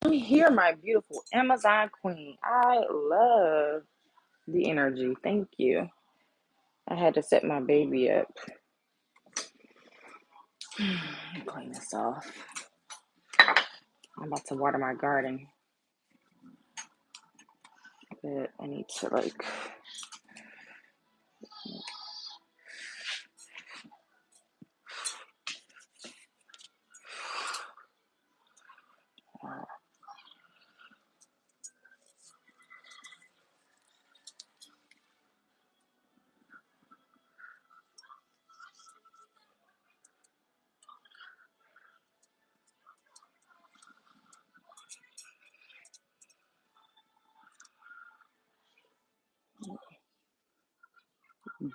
I'm here, my beautiful Amazon queen. I love the energy. Thank you. I had to set my baby up. Clean this off. I'm about to water my garden, but I need to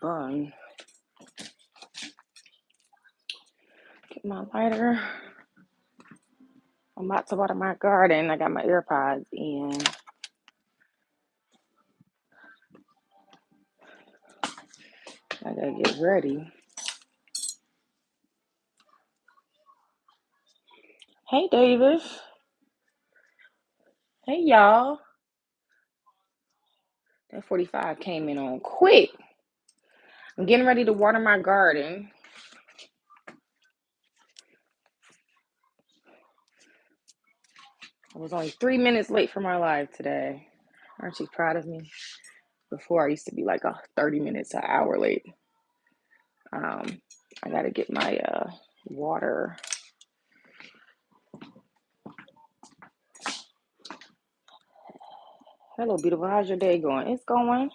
bun. Get my lighter. I'm about to water my garden. I got my AirPods in. I gotta get ready. Hey, Davis. Hey, y'all. That 45 came in on quick. I'm getting ready to water my garden. I was only 3 minutes late for my live today. Aren't you proud of me? Before I used to be like 30 minutes, an hour late. I gotta get my water. Hello, beautiful. How's your day going? It's going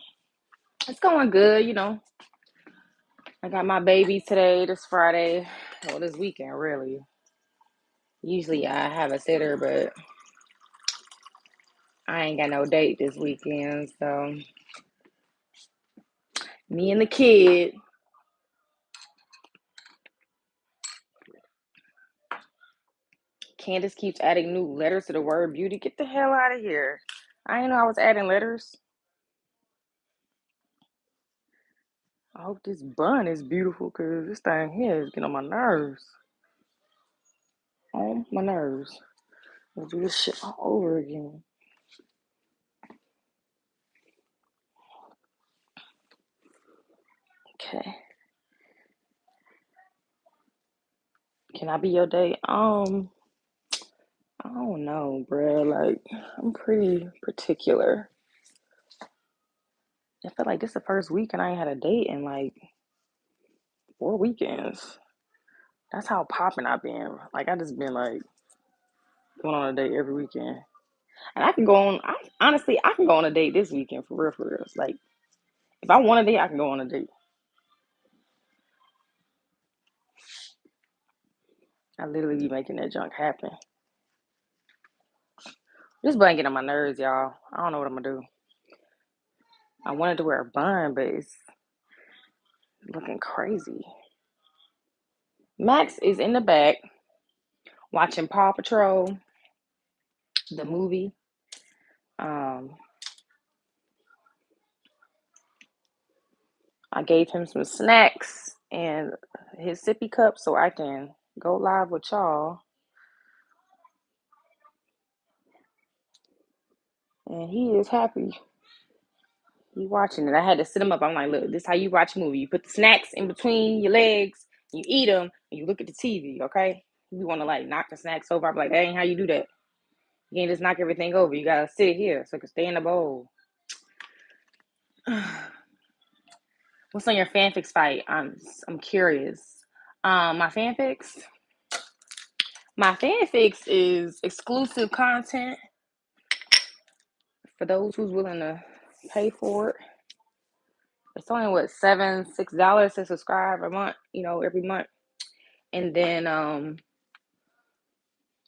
good. I got my baby today, this Friday. Well, this weekend, really. Usually I have a sitter, but I ain't got no date this weekend. So me and the kid. Candace keeps adding new letters to the word beauty. Get the hell out of here. I didn't know I was adding letters. I hope this bun is beautiful because this thing here is getting on my nerves. On my nerves. I'll do this shit all over again. Okay. Can I be your date? I don't know, bruh. Like, I'm pretty particular. I feel like this is the first week and I ain't had a date in like 4 weekends. That's how popping I've been. Like, I just been like going on a date every weekend. And I can go on, honestly, I can go on a date this weekend for real, for real. It's like, if I want a date, I can go on a date. I literally be making that junk happen. This bun getting on my nerves, y'all. I don't know what I'm gonna do. I wanted to wear a bun, but it's looking crazy. Max is in the back watching Paw Patrol, the movie. Um, I gave him some snacks and his sippy cup so I can go live with y'all. And he is happy. He watching it. I had to sit him up. I'm like, look, this is how you watch a movie. You put the snacks in between your legs, you eat them, and you look at the TV, okay? You want to like knock the snacks over. I'm like, that ain't how you do that. You can't just knock everything over. You gotta sit here so it can stay in the bowl. What's on your fanfics fight? I'm curious. My fanfics. My fanfics is exclusive content for those who's willing to pay for it. It's only what $6 to subscribe a month, every month. And then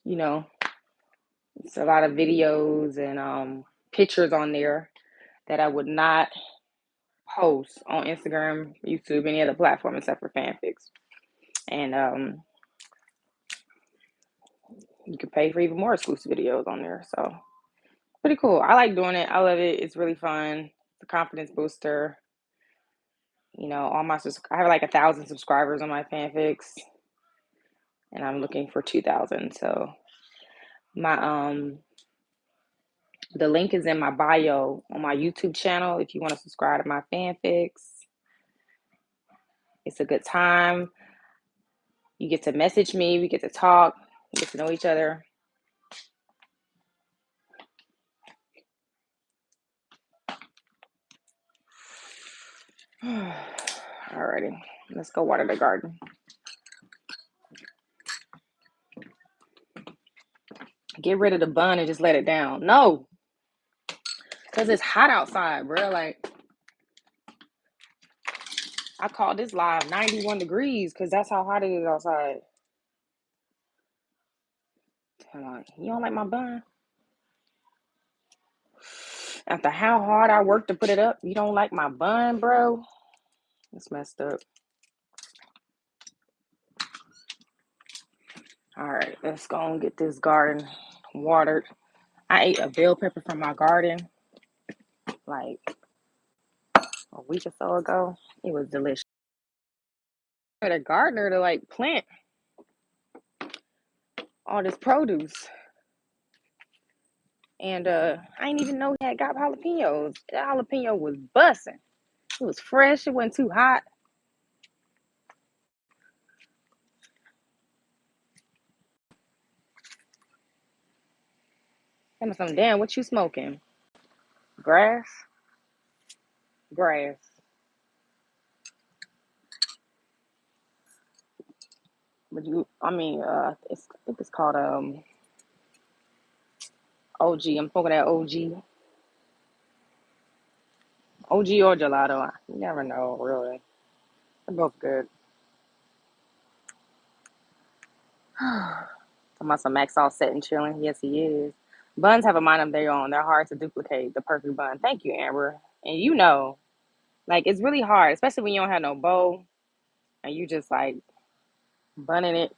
you know, it's a lot of videos and pictures on there that I would not post on Instagram, YouTube, any other platform except for fanfics. And you can pay for even more exclusive videos on there. So pretty cool. I like doing it. I love it. It's really fun. It's a confidence booster. I have like 1,000 subscribers on my fanfics, and I'm looking for 2,000. So my The link is in my bio on my YouTube channel if you want to subscribe to my fanfics. It's a good time. You get to message me. We get to talk. We get to know each other. Alrighty, let's go water the garden. Get rid of the bun and just let it down. No, because it's hot outside, bro. Like, I called this live 91 degrees because that's how hot it is outside. Come on, you don't like my bun? After how hard I worked to put it up, you don't like my bun, bro? It's messed up. All right, let's go and get this garden watered. I ate a bell pepper from my garden like a week or so ago. It was delicious. For the gardener to like plant all this produce. And I didn't even know he had got jalapenos. That jalapeno was busting. It was fresh. It wasn't too hot. Tell me something. Damn, what you smoking? Grass? Grass. But you, I mean, I think it's called OG. I'm smoking that OG. OG or gelato. You never know, really. They're both good. Talking about some Max all set and chilling. Yes, he is. Buns have a mind of their own. They're hard to duplicate. The perfect bun. Thank you, Amber. And you know, like it's really hard, especially when you don't have no bowl and you just like bunning it.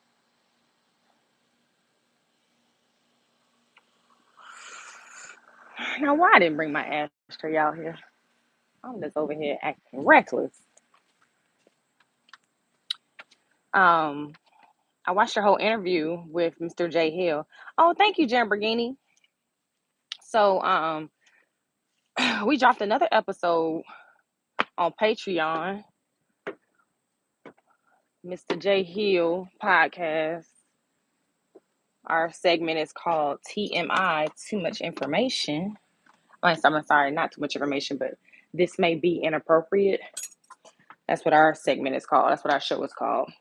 Now, why I didn't bring my ashtray out here? I'm just over here acting reckless. Um, I watched your whole interview with Mr. J Hill. Oh, thank you, Lamborghini. So, we dropped another episode on Patreon, Mr. J Hill podcast. Our segment is called TMI, Too Much Information. I'm sorry, not too much information, but this may be inappropriate. That's what our segment is called. That's what our show is called.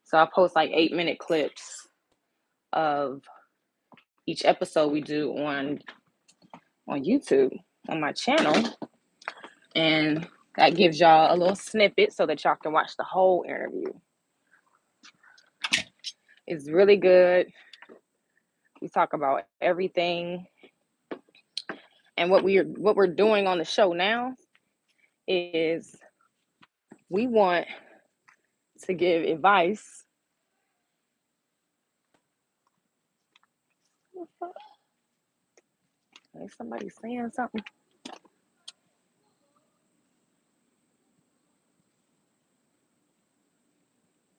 So I post like 8-minute clips of each episode we do on YouTube on my channel. And that gives y'all a little snippet so that y'all can watch the whole interview. It's really good. We talk about everything. And what we're doing on the show now is we want to give advice. Is somebody saying something?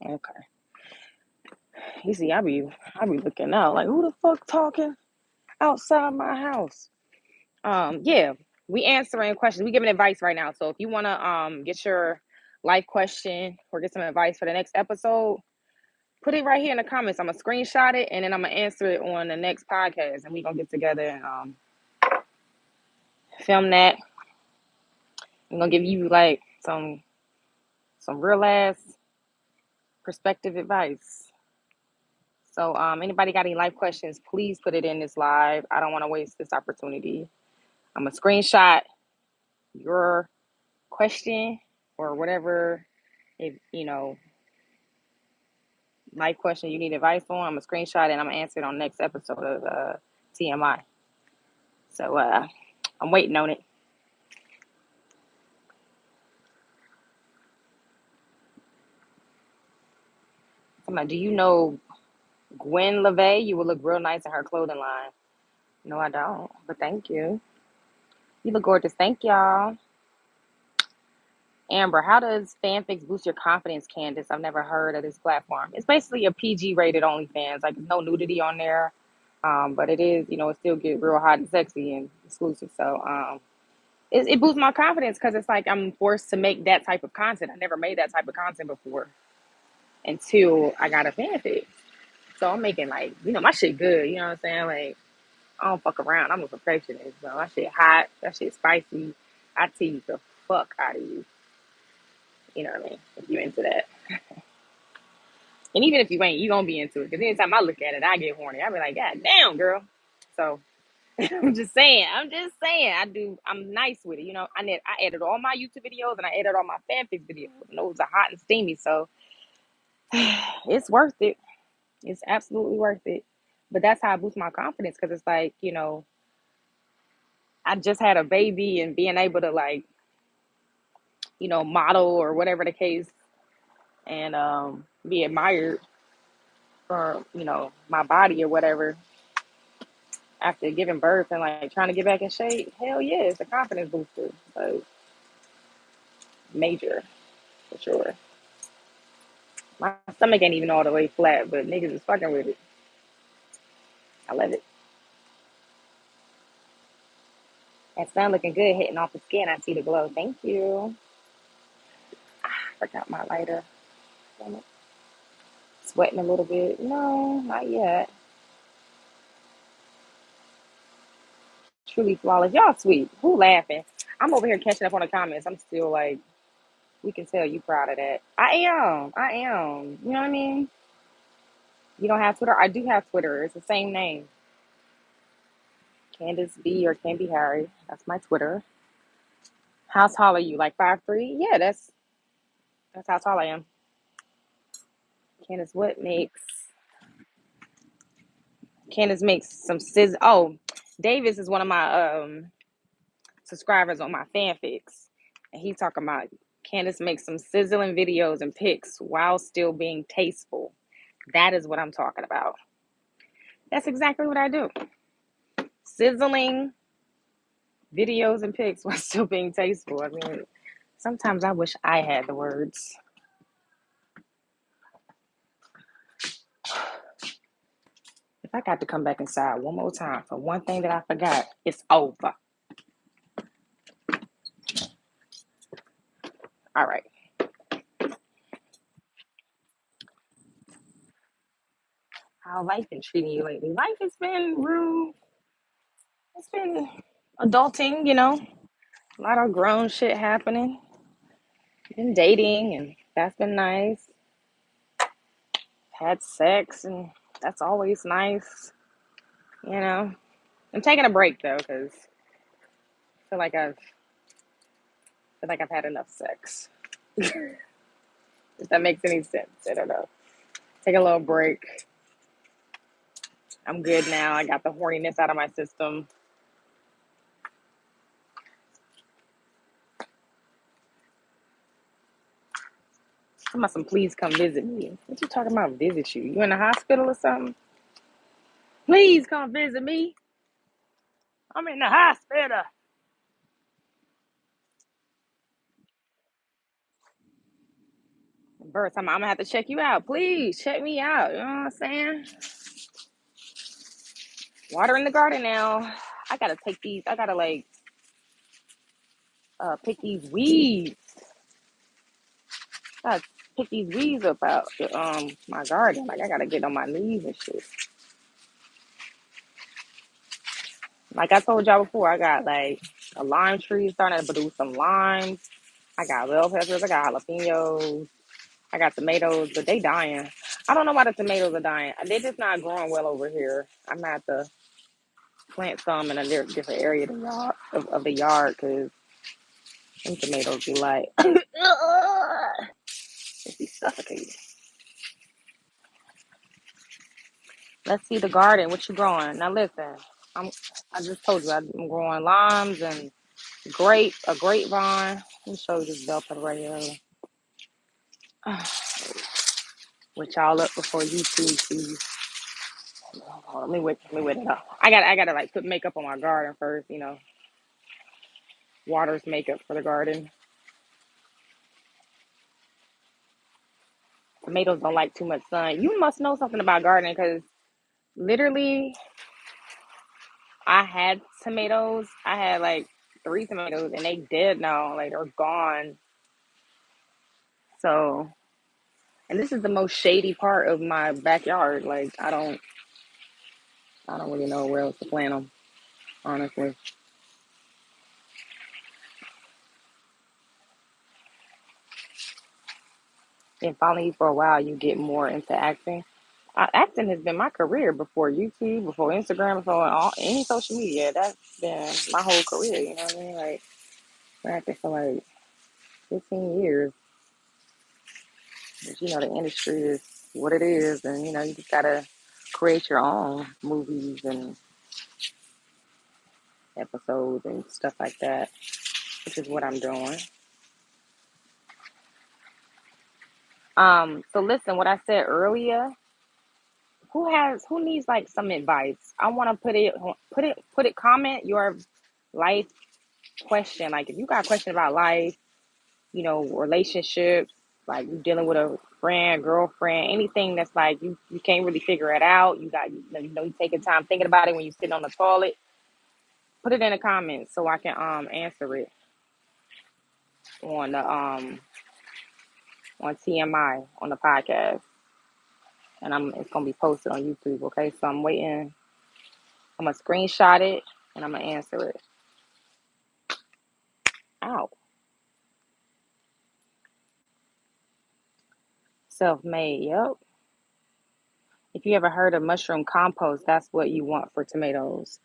Okay. You see, I be looking out like, who the fuck talking outside my house? Yeah, we answering questions. We giving advice right now. So if you wanna get your life question or get some advice for the next episode, put it right here in the comments. I'm gonna screenshot it and then I'm gonna answer it on the next podcast, and we gonna get together and film that. I'm gonna give you like some real ass perspective advice. So anybody got any life questions, please put it in this live. I don't want to waste this opportunity. I'm gonna screenshot your question or whatever, if life question you need advice on. I'm gonna screenshot it and I'm gonna answer it on the next episode of TMI. So I'm waiting on it. I'm like, do you know Gwen LeVay? You would look real nice in her clothing line. No, I don't, but thank you. You look gorgeous. Thank y'all. Amber, how does fanfics boost your confidence, Candace? I've never heard of this platform. It's basically a PG rated OnlyFans. Like, there's no nudity on there. But it is, it still get real hot and sexy and exclusive. So it boosts my confidence because it's like I'm forced to make that type of content. I never made that type of content before until I got a fanfic. So I'm making like, my shit good. You know what I'm saying? Like, I don't fuck around. I'm a perfectionist. So my shit hot. That shit spicy. I tease the fuck out of you. You know what I mean? If you into that. And even if you ain't, you gonna be into it. Because anytime I look at it, I get horny. I be like, God damn, girl. So I'm just saying. I'm nice with it. I edit all my YouTube videos and I edit all my fanfic videos. And those are hot and steamy. So it's worth it. It's absolutely worth it. But that's how I boost my confidence because it's like, I just had a baby and being able to like, model or whatever the case and be admired for, my body or whatever after giving birth and like trying to get back in shape. Hell yeah, it's a confidence booster. So major for sure. My stomach ain't even all the way flat, but niggas is fucking with it. I love it. That sun looking good hitting off the skin. I see the glow. Thank you. Forgot my lighter. Sweating a little bit. No, not yet. Truly flawless. Y'all sweet. Who laughing? I'm over here catching up on the comments. I'm still like, we can tell you proud of that. I am. I am. You know what I mean? You don't have Twitter? I do have Twitter. It's the same name. Candace B or Candy Harry. That's my Twitter. How tall are you? Like 5'3"? Yeah, that's how tall I am. Candace, Candace makes some sizz. Oh, Davis is one of my subscribers on my fanfics, and he talking about Candace makes some sizzling videos and pics while still being tasteful. That is what I'm talking about. That's exactly what I do. Sizzling videos and pics while still being tasteful. I mean, sometimes I wish I had the words. If I got to come back inside one more time for one thing that I forgot, it's over. All right. How life been treating you lately? Life has been real. It's been adulting, A lot of grown shit happening. Been dating, and that's been nice. Had sex, and that's always nice. You know. I'm taking a break though, because feel like I've feel like I've had enough sex. If that makes any sense, I don't know. Take a little break. I'm good now. I got the horniness out of my system. Some please come visit me. What you talking about? Visit you? You in the hospital or something? Please come visit me. I'm in the hospital. Birth time. I'm gonna have to check you out. Please check me out. You know what I'm saying? Water in the garden now. I gotta take these. I gotta like pick these weeds. I gotta pick these weeds up out my garden. Like I gotta get on my knees and shit. Like I told y'all before, I got like a lime tree starting to produce some limes. I got bell peppers. I got jalapenos. I got tomatoes, but they dying. I don't know why the tomatoes are dying. They're just not growing well over here. I'm gonna have to plant some in a different area of the yard because them tomatoes be like, they be suffocating. Let's see the garden. What you growing? Now listen, I'm. I just told you I'm growing limes and a grapevine. Let me show you this bell pepper right here. Which y'all up before YouTube sees. Hold on, let me wait it up. I gotta like put makeup on my garden first. Water's makeup for the garden. Tomatoes don't like too much sun. You must know something about gardening because literally I had tomatoes. I had like 3 tomatoes, and they dead now. Like they're gone. So, and this is the most shady part of my backyard. Like I don't really know where else to plant them. Honestly, and following you for a while, you get more into acting. Acting has been my career before YouTube, before Instagram, before any social media. That's been my whole career. You know what I mean? Like been acting for like 15 years. But, the industry is what it is, and you just gotta create your own movies and episodes and stuff like that, which is what I'm doing. So listen, what I said earlier. Who needs like some advice? I want to put it. Comment your life question. Like if you got a question about life, relationships, like you dealing with a friend, girlfriend, anything that's like you can't really figure it out. You taking time thinking about it when you sitting on the toilet. Put it in the comments so I can answer it on the on TMI on the podcast, and it's gonna be posted on YouTube. Okay, so I'm waiting. I'm gonna screenshot it and I'm gonna answer it. Ow, self-made. Yep. If you ever heard of mushroom compost, that's what you want for tomatoes.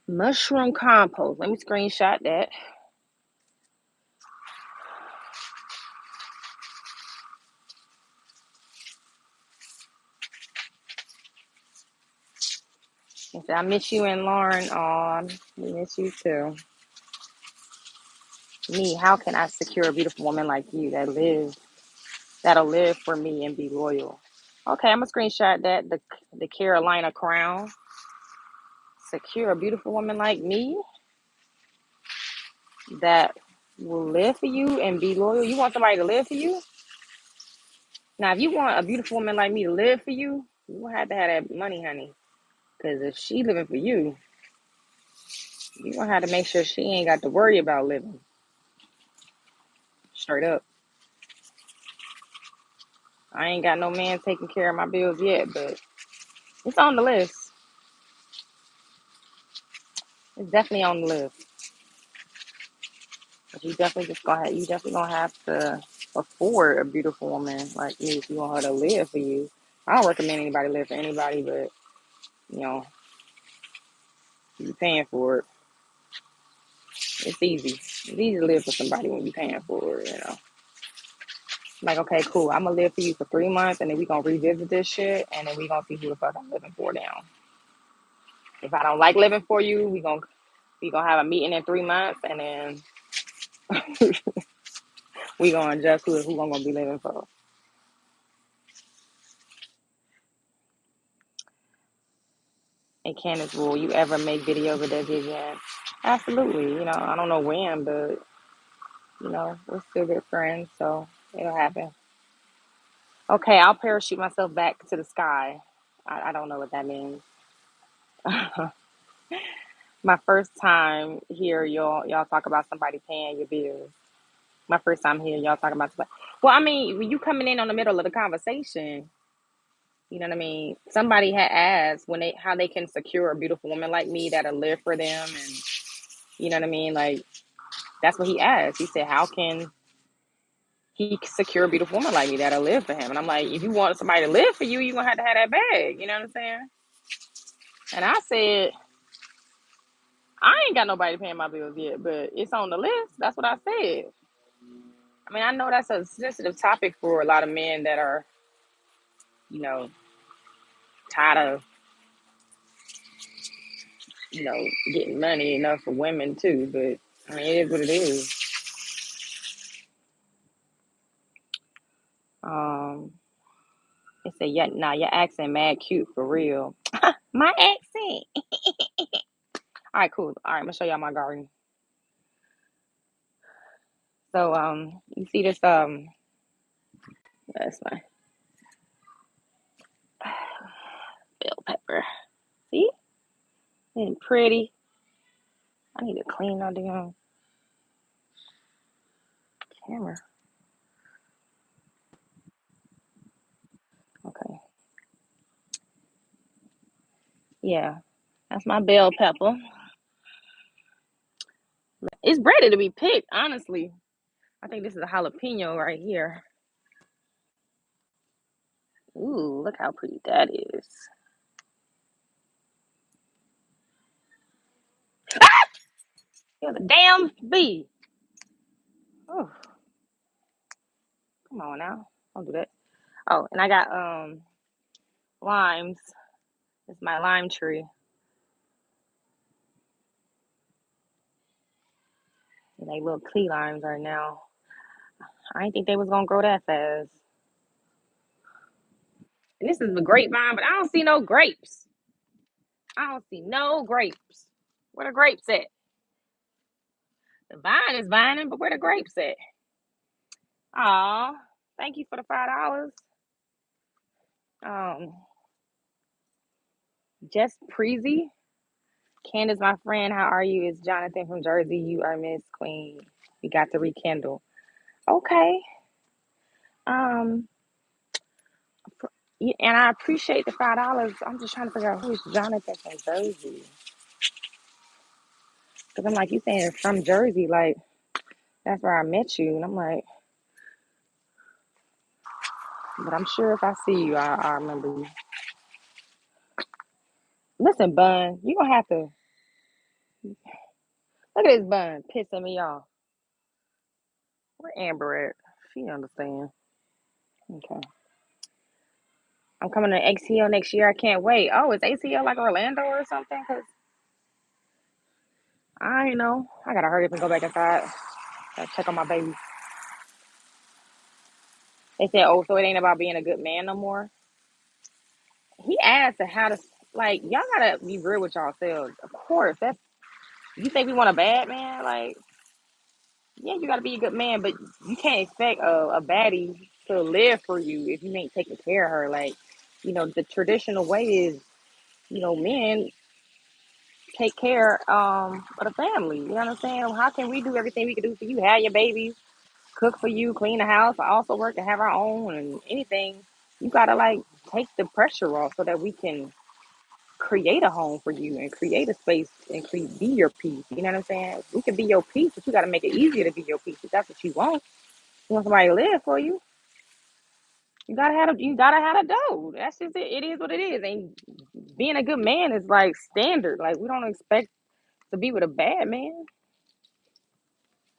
Mushroom compost. Let me screenshot that. I miss you and Lauren. Oh, we miss you too. Me, how can I secure a beautiful woman like you that'll live for me and be loyal? Okay, I'm gonna screenshot that. The Carolina Crown. Secure a beautiful woman like me that will live for you and be loyal. You want somebody to live for you? Now, if you want a beautiful woman like me to live for you, you gonna have to have that money, honey. Because if she living for you, you gonna have to make sure she ain't got to worry about living. Straight up. I ain't got no man taking care of my bills yet, but it's on the list. It's definitely on the list. But you definitely gonna have to afford a beautiful woman like me if you want her to live for you. I don't recommend anybody live for anybody, but you know, you're paying for it. It's easy. It's easy to live for somebody when you're paying for it. Like, okay, cool. I'm gonna live for you for 3 months, and then we gonna revisit this shit, and then we gonna see who the fuck I'm living for now. If I don't like living for you, we gonna have a meeting in 3 months, and then we gonna adjust who I'm gonna be living for. And Candace, will you ever make videos with that Vivian? Absolutely. I don't know when, but we're still good friends, so it'll happen. Okay, I'll parachute myself back to the sky. I don't know what that means. My first time here, y'all talk about somebody paying your bills. My first time here, y'all talking about somebody. Well, I mean, when you coming in on the middle of the conversation, you know what I mean. Somebody had asked how they can secure a beautiful woman like me that'll live for them, and you know what I mean. Like that's what he asked. He said, "How can he secure a beautiful woman like me that'll live for him?" And I'm like, "If you want somebody to live for you, you're gonna have to have that bag." You know what I'm saying? And I said, I ain't got nobody paying my bills yet, but it's on the list. That's what I said. I mean, I know that's a sensitive topic for a lot of men that are, you know, tired of, getting money enough for women too. But I mean, it is what it is. Um, it said, yeah, nah, your accent mad cute for real. My accent. All right, cool. All right, I'm gonna show y'all my garden. So, you see this, that's my bell pepper. See? Isn't it pretty? I need to clean that damn camera. Okay. Yeah. That's my bell pepper. It's ready to be picked, honestly. I think this is a jalapeno right here. Ooh, look how pretty that is. You're the damn bee. Oh, come on now. Don't do that. Oh, and I got limes. It's my lime tree. And they little key limes right now. I didn't think they was gonna grow that fast. And this is the grapevine, but I don't see no grapes. I don't see no grapes. Where the grapes at? The vine is vining, but where the grapes at? Aw, thank you for the $5. Um, Jess Preezy. Candace, my friend, how are you? It's Jonathan from Jersey. You are Miss Queen. We got to rekindle. Okay. Um, and I appreciate the $5. I'm just trying to figure out who is Jonathan from Jersey. Because I'm like, you saying it's from Jersey, like that's where I met you. And I'm like, but I'm sure if I see you, I remember you. Listen, Bun, you gonna have to look at this Bun pissing me off. Where Amber at? She understand. Okay. I'm coming to ATL next year. I can't wait. Oh, is ATL like Orlando or something? Cause I ain't know. I gotta hurry up and go back inside. Gotta check on my baby. They said, oh, so it ain't about being a good man no more. He asked how to like y'all gotta be real with yourselves. Of course, that's you think we want a bad man, like yeah, you gotta be a good man, but you can't expect a baddie to live for you if you ain't taking care of her. Like, the traditional way is, men take care of the family. You know what I'm saying? How can we do everything we can do for you? Have your babies, cook for you, clean the house, also work and have our own and anything. You gotta like take the pressure off so that we can create a home for you and create a space and be your peace. You know what I'm saying? We can be your peace, but you gotta make it easier to be your peace if that's what you want. You want somebody to live for you. You gotta have a dough. That's just it. It is what it is. And being a good man is like standard. Like we don't expect to be with a bad man.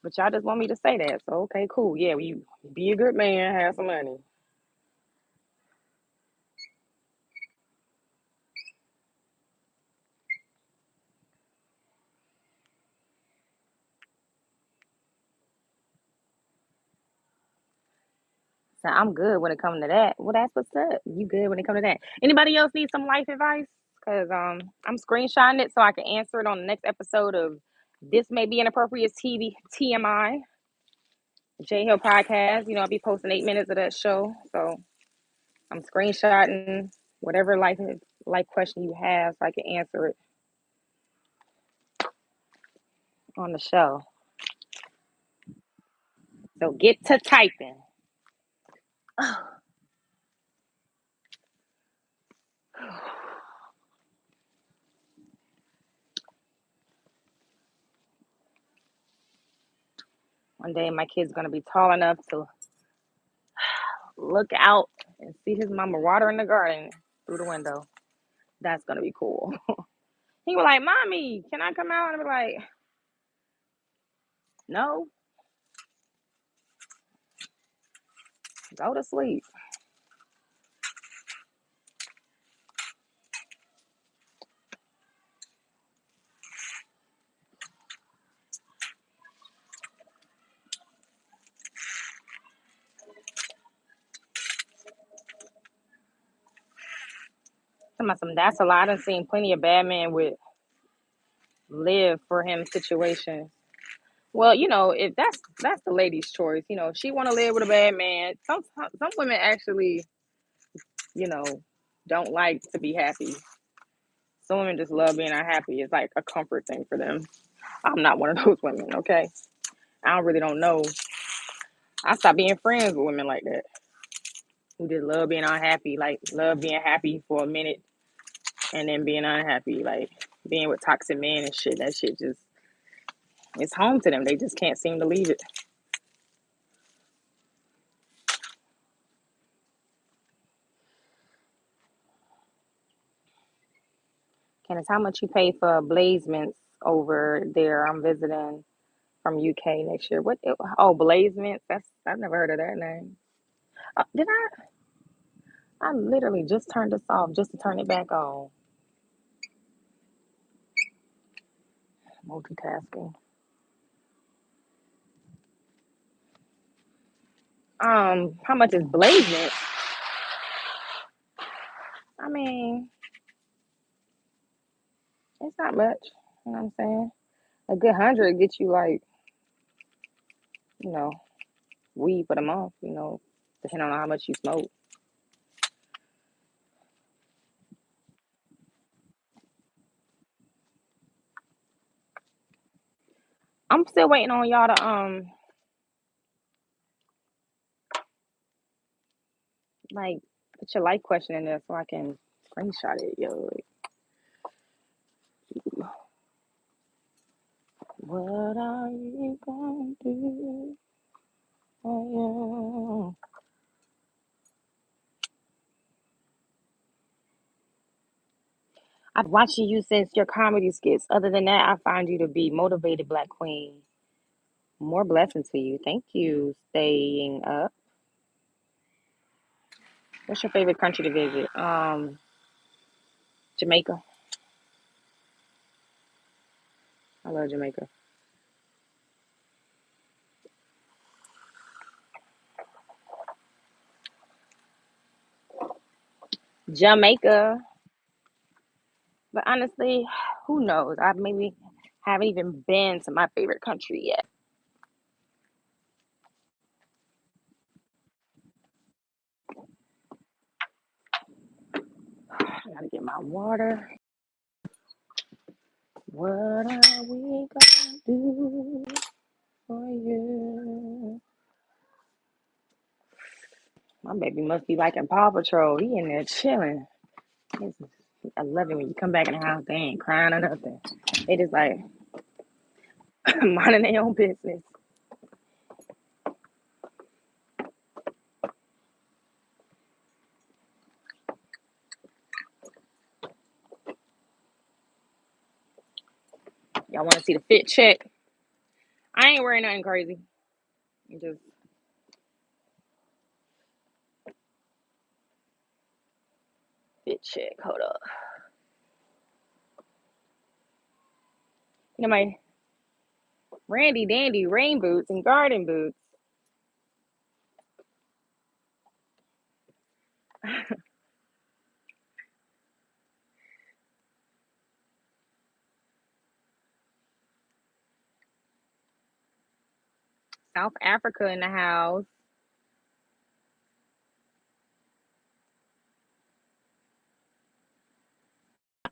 But y'all just want me to say that. So okay, cool. Yeah, you be a good man, have some money. So I'm good when it comes to that. Well, that's what's up. You good when it comes to that. Anybody else need some life advice? Cause I'm screenshotting it so I can answer it on the next episode of This May Be Inappropriate TV TMI J Hill podcast. I'll be posting 8 minutes of that show. So I'm screenshotting whatever life question you have so I can answer it on the show. So get to typing. One day my kid's gonna be tall enough to look out and see his mama watering the garden through the window. That's gonna be cool. He was like, "Mommy, can I come out?" And I be like, "No, go to sleep." That's a lot. I've seen plenty of bad men with live for him situations. Well, if that's the lady's choice. If she want to live with a bad man. Some women actually, you know, don't like to be happy. Some women just love being unhappy. It's like a comfort thing for them. I'm not one of those women, okay? I don't know. I stopped being friends with women like that who just love being unhappy, like love being happy for a minute and then being unhappy, like being with toxic men and shit. That shit just it's home to them. They just can't seem to leave it. Candace, how much you pay for blazements over there? I'm visiting from UK next year. What? Oh, blazements. That's I've never heard of that name. Did I? I literally just turned this off just to turn it back on. Multitasking. How much is blazement? I mean, it's not much. You know what I'm saying? A good 100 gets you like, you know, weed for the month. Depending on how much you smoke. I'm still waiting on y'all to like put your like question in there so I can screenshot it. Yo, like, what are you gonna do for you? I've watched you since your comedy skits. Other than that, I find you to be motivated black queen. More blessings to you. Thank you. Staying up. What's your favorite country to visit? Jamaica. I love Jamaica. Jamaica. But honestly, who knows? I maybe haven't even been to my favorite country yet. I gotta get my water. What are we gonna do for you? My baby must be liking Paw Patrol. He in there chilling. I love it when you come back in the house, they ain't crying or nothing. They just like minding their own business. Y'all want to see the fit check? I ain't wearing nothing crazy. Just fit check. Hold up. My Randy Dandy rain boots and garden boots. South Africa in the house.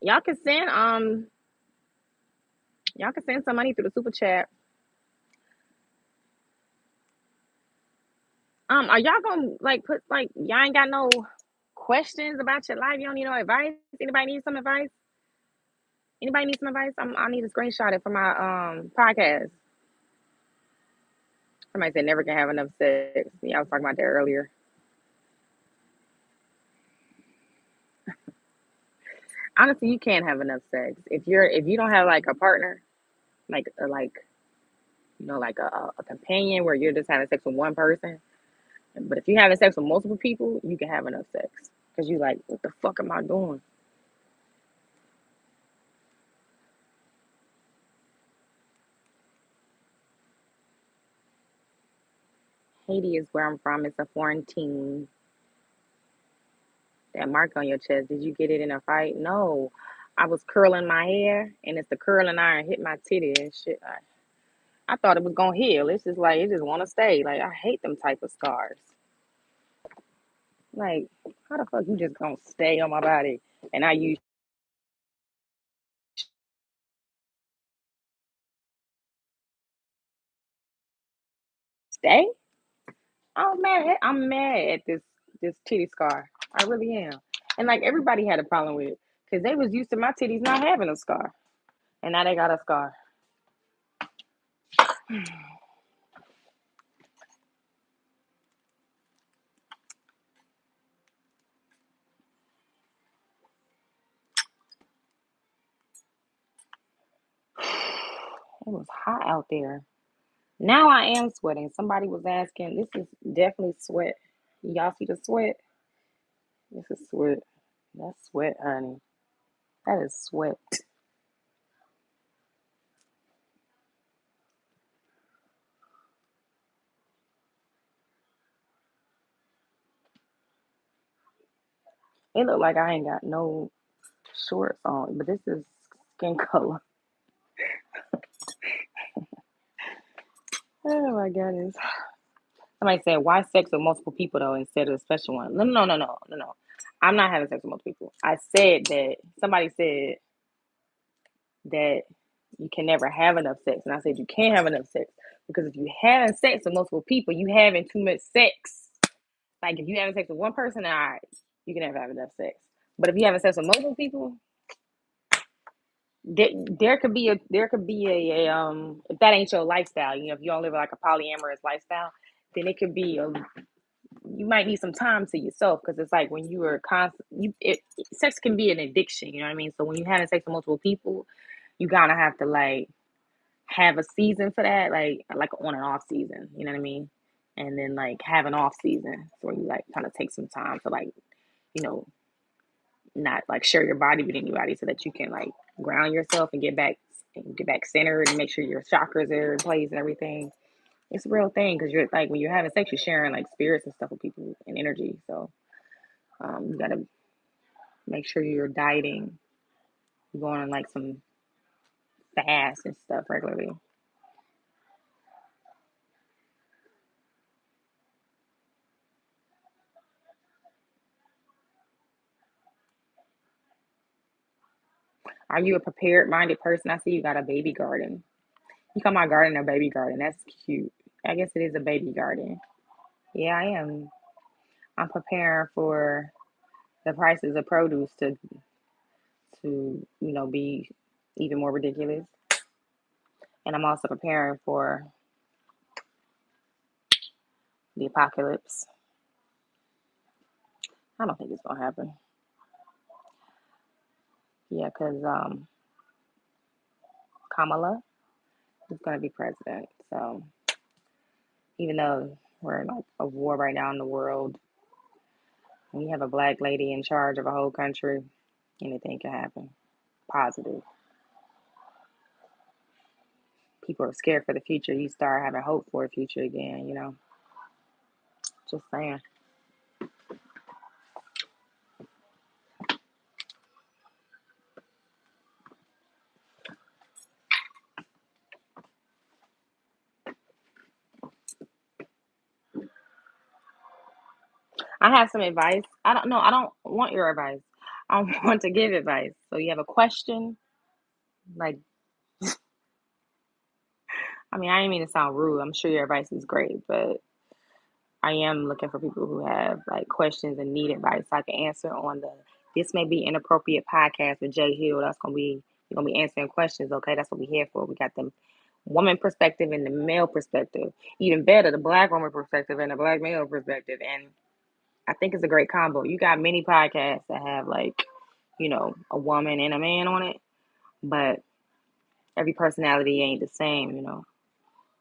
Y'all can send y'all can send some money through the super chat. Are y'all gonna like put like y'all ain't got no questions about your life? You don't need no advice? Anybody need some advice? Anybody need some advice? I need to screenshot it for my podcast. Somebody said never can have enough sex. Yeah, I was talking about that earlier. Honestly, you can't have enough sex if you don't have like a partner, like like a companion where you're just having sex with one person. But if you're having sex with multiple people, you can have enough sex because you like, what the fuck am I doing? Haiti is where I'm from. It's a foreign team. That mark on your chest, did you get it in a fight? No. I was curling my hair and it's the curling iron hit my titty and shit. I thought it was gonna heal. It's just like it just wanna stay. Like I hate them type of scars. Like, how the fuck you just gonna stay on my body? And I use stay. I'm mad at this titty scar. I really am. And like everybody had a problem with it because they was used to my titties not having a scar, and now they got a scar. It was hot out there. Now I am sweating. Somebody was asking. This is definitely sweat. Y'all see the sweat? This is sweat. That's sweat, honey. That is sweat. It look like I ain't got no shorts on, but this is skin color. Oh my goodness. Somebody said, why sex with multiple people though instead of a special one? No, no, no, no, no, no. I'm not having sex with multiple people. I said that somebody said that you can never have enough sex. And I said you can't have enough sex because if you having sex with multiple people, you having too much sex. Like if you having sex with one person, all right, you can never have enough sex. But if you having sex with multiple people, there could be a if that ain't your lifestyle, if you don't live like a polyamorous lifestyle, then it could be you might need some time to yourself because it's like when you are constant sex can be an addiction, you know what I mean? So when you having sex with multiple people, you gotta have to like have a season for that, like on and off season, you know what I mean? And then like have an off season where you like kind of take some time to like, you know, not like share your body with anybody so that you can like ground yourself and get back centered and make sure your chakras are in place and everything. It's a real thing because you're like when you're having sex, you're sharing like spirits and stuff with people and energy. So you gotta make sure you're dieting, going on like some fast and stuff regularly. Are you a prepared minded person? I see you got a baby garden. You call my garden a baby garden. That's cute. I guess it is a baby garden. Yeah, I am. I'm preparing for the prices of produce to be even more ridiculous. And I'm also preparing for the apocalypse. I don't think it's gonna happen. Yeah, because Kamala is gonna be president. So even though we're in like a war right now in the world, when you have a black lady in charge of a whole country, anything can happen. Positive. People are scared for the future. You start having hope for a future again. Just saying. I have some advice. I don't know. I don't want your advice. I want to give advice. So you have a question, like I mean, I didn't mean to sound rude. I'm sure your advice is great, but I am looking for people who have like questions and need advice so I can answer on the This May Be Inappropriate podcast with Jay Hill. That's gonna be We're gonna be answering questions, okay? That's what we're here for. We got the woman perspective and the male perspective. Even better, the black woman perspective and the black male perspective. And I think it's a great combo. You got many podcasts that have like, a woman and a man on it, but every personality ain't the same,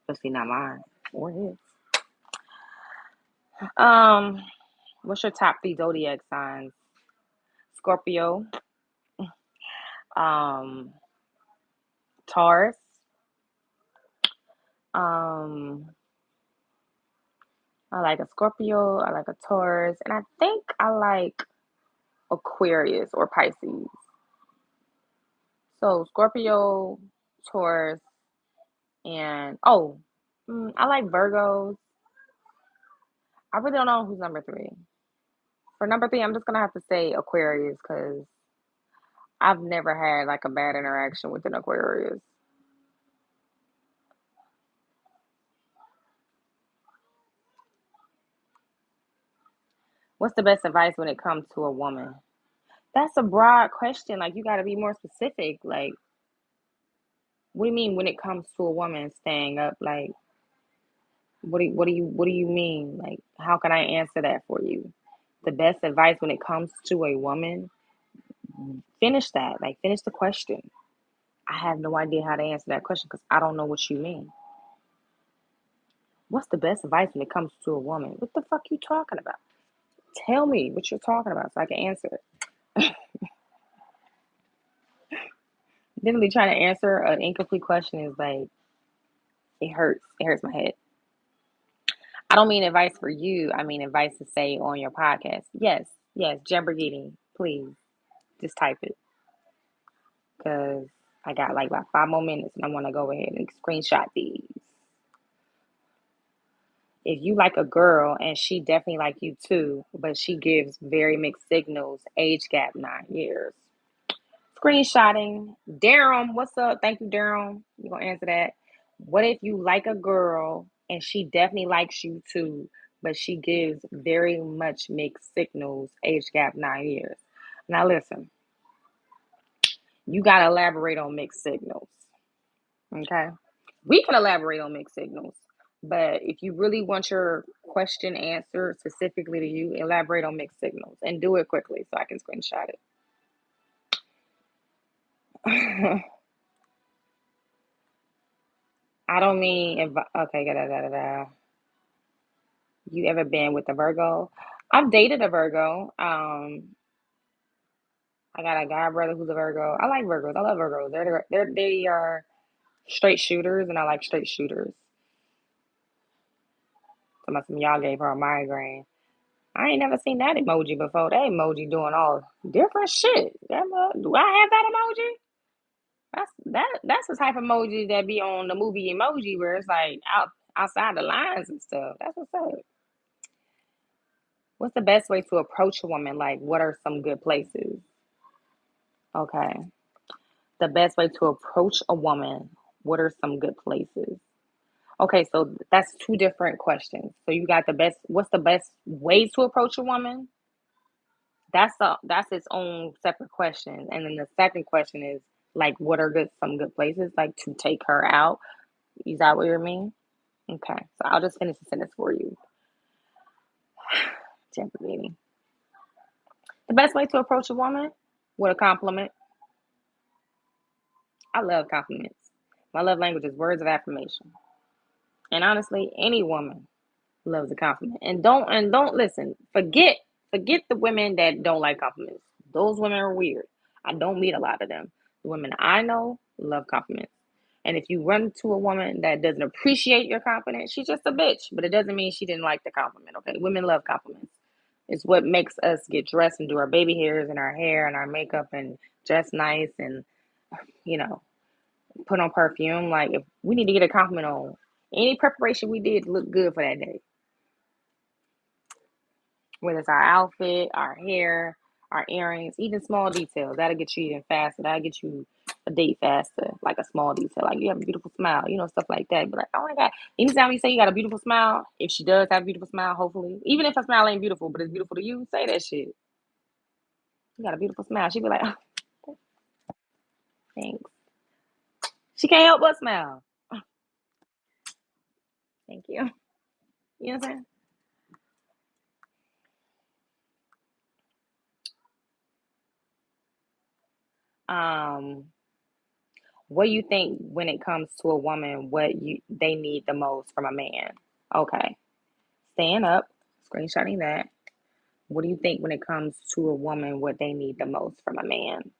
especially not mine or his. Um, what's your top three zodiac signs? Scorpio, um, Taurus, um, I like a Scorpio, I like a Taurus, and I think I like Aquarius or Pisces. So Scorpio, Taurus, and I like Virgos. I really don't know who's number three. For number three, I'm just gonna have to say Aquarius because I've never had like a bad interaction with an Aquarius. What's the best advice when it comes to a woman? That's a broad question. Like you got to be more specific. Like, what do you mean when it comes to a woman staying up? Like, what do you mean? Like, how can I answer that for you? The best advice when it comes to a woman, finish that. Like, finish the question. I have no idea how to answer that question because I don't know what you mean. What's the best advice when it comes to a woman? What the fuck you talking about? Tell me what you're talking about so I can answer it. Literally trying to answer an incomplete question is like it hurts. It hurts my head. I don't mean advice for you. I mean advice to say on your podcast. Yes, yes, Jabbergini, please just type it because I got like about 5 more minutes and I want to go ahead and screenshot these. If you like a girl and she definitely like you too, but she gives very mixed signals, age gap 9 years. Screenshotting. Daryl, what's up? Thank you, Daryl. You gonna answer that? What if you like a girl and she definitely likes you too, but she gives very much mixed signals, age gap 9 years? Now listen, you gotta elaborate on mixed signals. Okay. We can elaborate on mixed signals, but if you really want your question answered specifically to you, elaborate on mixed signals and do it quickly so I can screenshot it. I don't mean if okay, da da da da da. You ever been with a Virgo? I've dated a Virgo. I got a guy brother who's a Virgo. I like Virgos. I love Virgos. They are straight shooters, and I like straight shooters. Some y'all gave her a migraine. I ain't never seen that emoji before. That emoji doing all different shit. Do I have that emoji? That's the type of emoji that be on the movie Emoji where it's like outside the lines and stuff. That's what's up. What's the best way to approach a woman? Like, what are some good places? Okay. The best way to approach a woman. What are some good places? Okay, so that's two different questions. So you got the best. What's the best way to approach a woman? That's its own separate question. And then the second question is like, what are some good places like to take her out? Is that what you mean? Okay, so I'll just finish the sentence for you. Gently. The best way to approach a woman with a compliment. I love compliments. My love language is words of affirmation. And honestly, any woman loves a compliment. And don't listen. Forget the women that don't like compliments. Those women are weird. I don't meet a lot of them. The women I know love compliments. And if you run to a woman that doesn't appreciate your compliment, she's just a bitch. But it doesn't mean she didn't like the compliment. Okay, women love compliments. It's what makes us get dressed and do our baby hairs and our hair and our makeup and dress nice and you know put on perfume. Like if we need to get a compliment on any preparation we did to look good for that day, whether it's our outfit, our hair, our earrings, even small details, that'll get you even faster. That'll get you a date faster. Like a small detail, like you have a beautiful smile, stuff like that. But like, oh my god, anytime you say you got a beautiful smile, if she does have a beautiful smile, hopefully, even if her smile ain't beautiful, but it's beautiful to you, say that shit. You got a beautiful smile. She'd be like, oh, thanks. She can't help but smile. Thank you. You know what I'm saying? What do you think when it comes to a woman? What they need the most from a man? Okay, stand up, screenshotting that. What do you think when it comes to a woman? What they need the most from a man?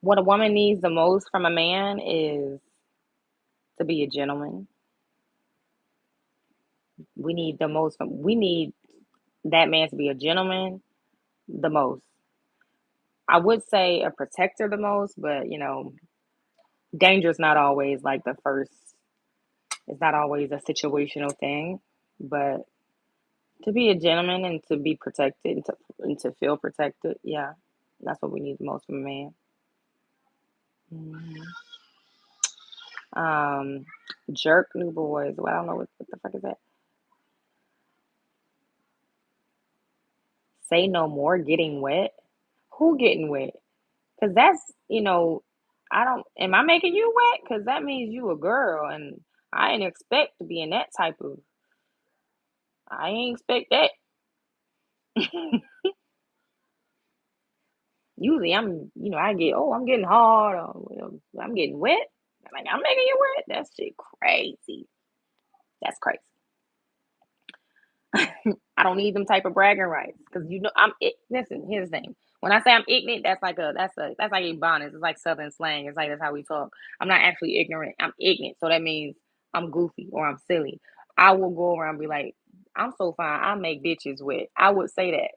What a woman needs the most from a man is to be a gentleman. We need that man to be a gentleman the most. I would say a protector the most, but danger is not always like the first. It's not always a situational thing, but to be a gentleman and to be protected and to feel protected, yeah, that's what we need the most from a man. Mhm. Um, Jerk new boys. Well, I don't know what the fuck is that. Say no more getting wet. Who getting wet? Because that's, I don't, am I making you wet? Because that means you a girl and I ain't expect to be in that type of, I ain't expect that. Usually I get, oh, I'm getting hard or I'm getting wet. Like, I'm making you wet. That shit crazy. That's crazy. I don't need them type of bragging rights because listen, here's the thing. When I say I'm ignorant, that's like a bonus. It's like Southern slang. It's like that's how we talk. I'm not actually ignorant. I'm ignorant, so that means I'm goofy or I'm silly. I will go around and be like, I'm so fine. I make bitches wet. I would say that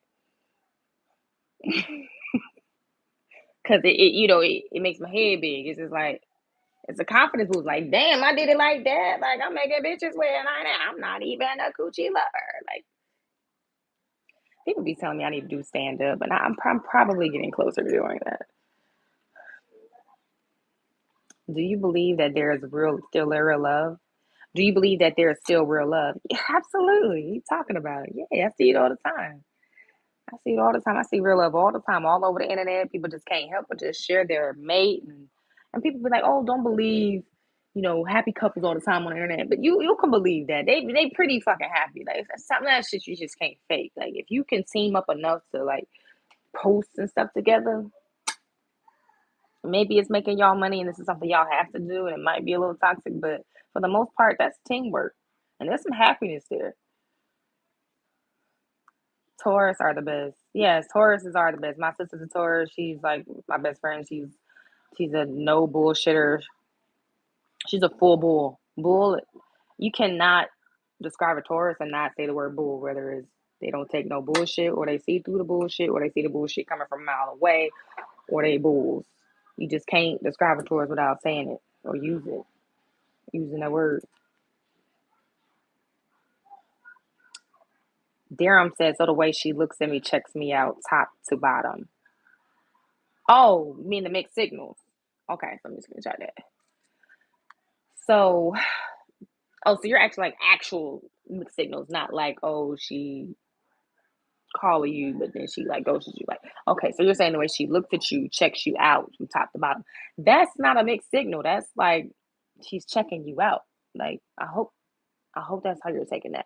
because it makes my head big. It's just like it's a confidence boost. Like, damn, I did it like that. Like I'm making bitches wet, and I'm not even a coochie lover. Like people be telling me I need to do stand up, and I'm probably getting closer to doing that. Do you believe that there is still real love? Do you believe that there is still real love? Yeah, absolutely. You talking about it? Yeah, I see it all the time. I see it all the time. I see real love all the time, all over the internet. People just can't help but just share their mate, and people be like, "Oh, don't believe, happy couples all the time on the internet." But you can believe that they pretty fucking happy. Like some of that shit you just can't fake. Like if you can team up enough to like post and stuff together, maybe it's making y'all money and this is something y'all have to do and it might be a little toxic, but for the most part, that's teamwork. And there's some happiness there. Taurus are the best. Yes, Tauruses are the best. My sister's a Taurus. She's like my best friend. She's a no bullshitter. She's a full bull. Bull, you cannot describe a Taurus and not say the word bull, whether it's they don't take no bullshit or they see through the bullshit or they see the bullshit coming from a mile away or they bulls. You just can't describe a Taurus without saying it or using that word. Durham says, so the way she looks at me checks me out top to bottom. Oh, you mean the mixed signals? Okay, so I'm just gonna try that. So, so you're actually like actual mixed signals, not like, oh, she calling you, but then she like goes to you. Like, okay, so you're saying the way she looks at you checks you out from top to bottom. That's not a mixed signal. That's like she's checking you out. Like, I hope that's how you're taking that.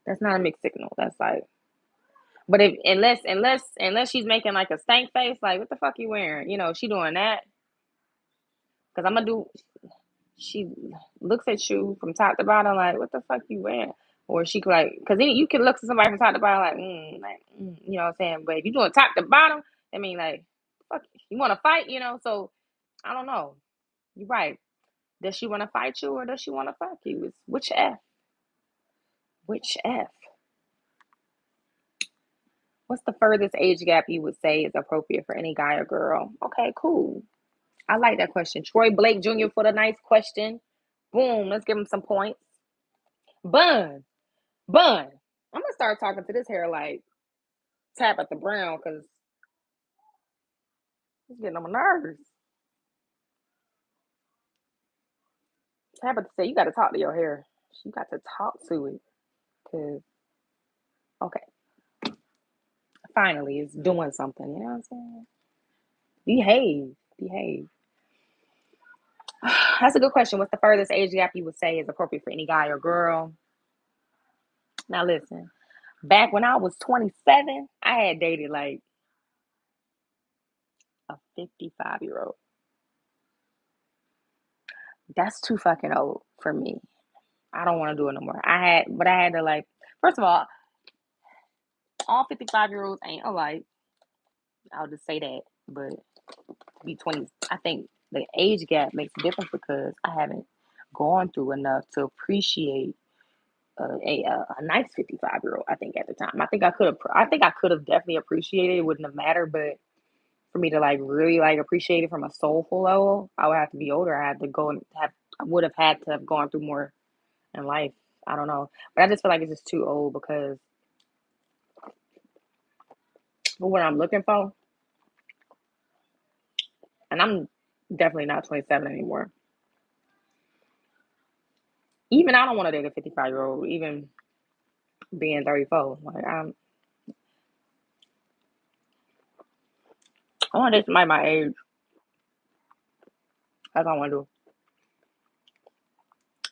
That's not a mixed signal. That's like, but if unless she's making like a stank face, like what the fuck you wearing? She doing that because I'm gonna do. She looks at you from top to bottom, like what the fuck you wearing? Or she could like, because then you can look at somebody from top to bottom, you know what I'm saying. But if you doing top to bottom, I mean, like, fuck, you want to fight, So I don't know. You're right. Does she want to fight you or does she want to fuck you? It's which F? Which F? What's the furthest age gap you would say is appropriate for any guy or girl? Okay, cool. I like that question. Troy Blake Jr. for the nice question. Boom. Let's give him some points. Bun. Bun. I'm gonna start talking to this hair like Tabitha Brown because it's getting on my nerves. Tabitha said you got to talk to your hair. You got to talk to it because okay, finally it's doing something. You know what I'm saying? Behave, behave. That's a good question. What's the furthest age gap you would say is appropriate for any guy or girl? Now listen, back when I was 27, I had dated like a 55-year-old. That's too fucking old for me. I don't want to do it no more. I had to like, first of all 55-year-olds ain't alike. I'll just say that. But be 20, I think the age gap makes a difference because I haven't gone through enough to appreciate a nice 55-year-old. I think at the time, I think I could have definitely appreciated it. It wouldn't have mattered, but for me to like really like appreciate it from a soulful level, I would have to be older. I had to go and have I would have had to have gone through more in life. I don't know, but I just feel like it's just too old because for what I'm looking for, and I'm definitely not 27 anymore. Even I don't want to date a 55-year-old, even being 34. Like I want to date somebody my age. That's what I want to do.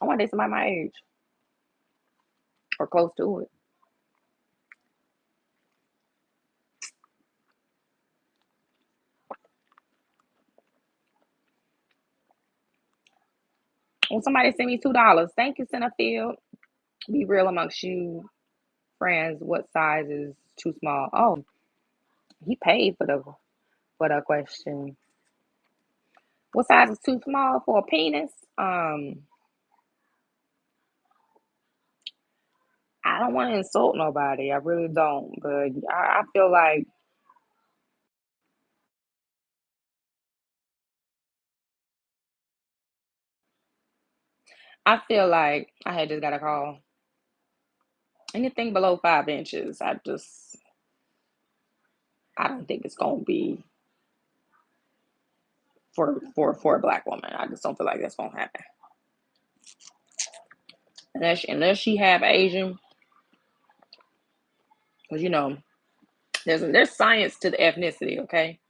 I want to date somebody my age or close to it. When somebody send me $2, thank you, Centerfield. Be real amongst you friends. What size is too small? Oh, he paid for the question. What size is too small for a penis? I don't want to insult nobody. I really don't. But I feel like I had just got a call. Anything below 5 inches, I don't think it's gonna be for a black woman. I just don't feel like that's gonna happen. Unless she have Asian, because there's science to the ethnicity. Okay,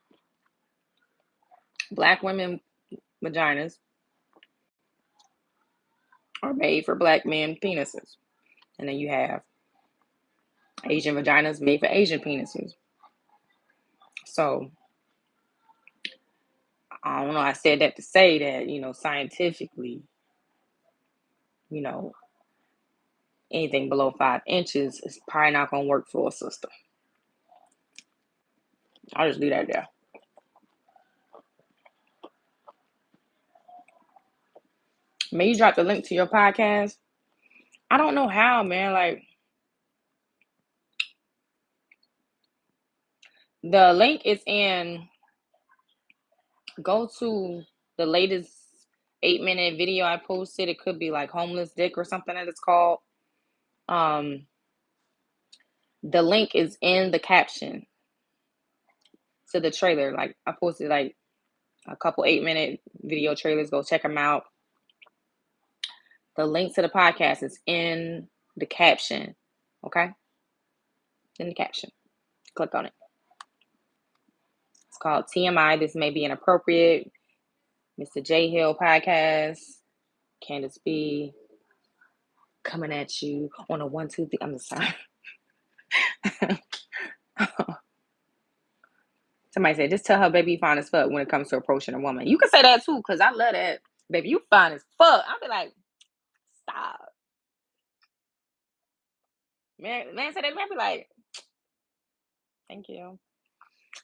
black women vaginas are made for black men penises, and then you have Asian vaginas made for Asian penises. So I don't know. I said that to say that scientifically, you know, anything below 5 inches is probably not gonna work for a sister. I'll just leave that there. May you drop the link to your podcast? I don't know how, man. Like the link is in. Go to the latest 8-minute video I posted. It could be like homeless dick or something that it's called. The link is in the caption to the trailer. Like I posted like a couple 8-minute video trailers. Go check them out. The link to the podcast is in the caption. Okay? In the caption. Click on it. It's called TMI. This may be inappropriate. Mr. J Hill podcast. Candace B. Coming at you on a 1, 2, 3. I'm sorry. Somebody said, just tell her baby you fine as fuck when it comes to approaching a woman. You can say that too, because I love that. Baby, you fine as fuck. I'll be like, stop. Man said that, man be like, thank you.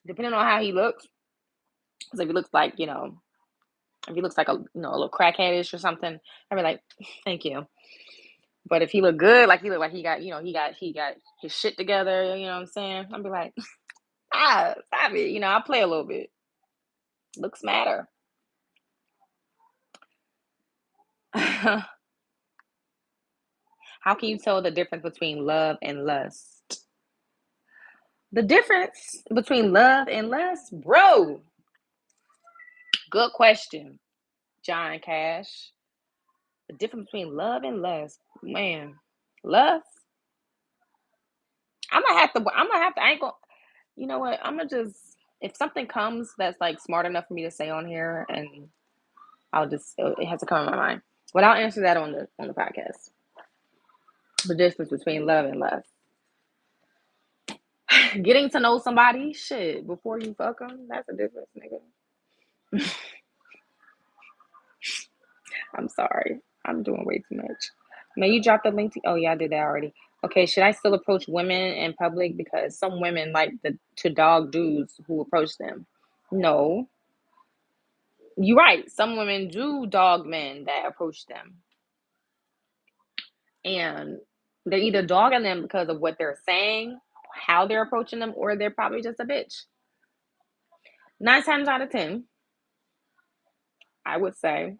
Depending on how he looks. Because if he looks like, if he looks like a little crackheadish or something, I'd be like, thank you. But if he look good, like he look like he got his shit together, you know what I'm saying? I'd be like, stop it. I play a little bit. Looks matter. How can you tell the difference between love and lust? The difference between love and lust, bro. Good question, John Cash. The difference between love and lust, man. Lust. I'm gonna have to. I ain't gonna. You know what? I'm gonna just. If something comes that's like smart enough for me to say on here, and I'll just. It has to come in my mind. But I'll answer that on the podcast. The difference between love and lust. Getting to know somebody, shit, before you fuck them, that's a difference, nigga. I'm sorry. I'm doing way too much. May you drop the link to. Oh yeah, I did that already. Okay, should I still approach women in public because some women like to dog dudes who approach them? No, you're right. Some women do dog men that approach them, and they're either dogging them because of what they're saying, how they're approaching them, or they're probably just a bitch. 9 times out of 10, I would say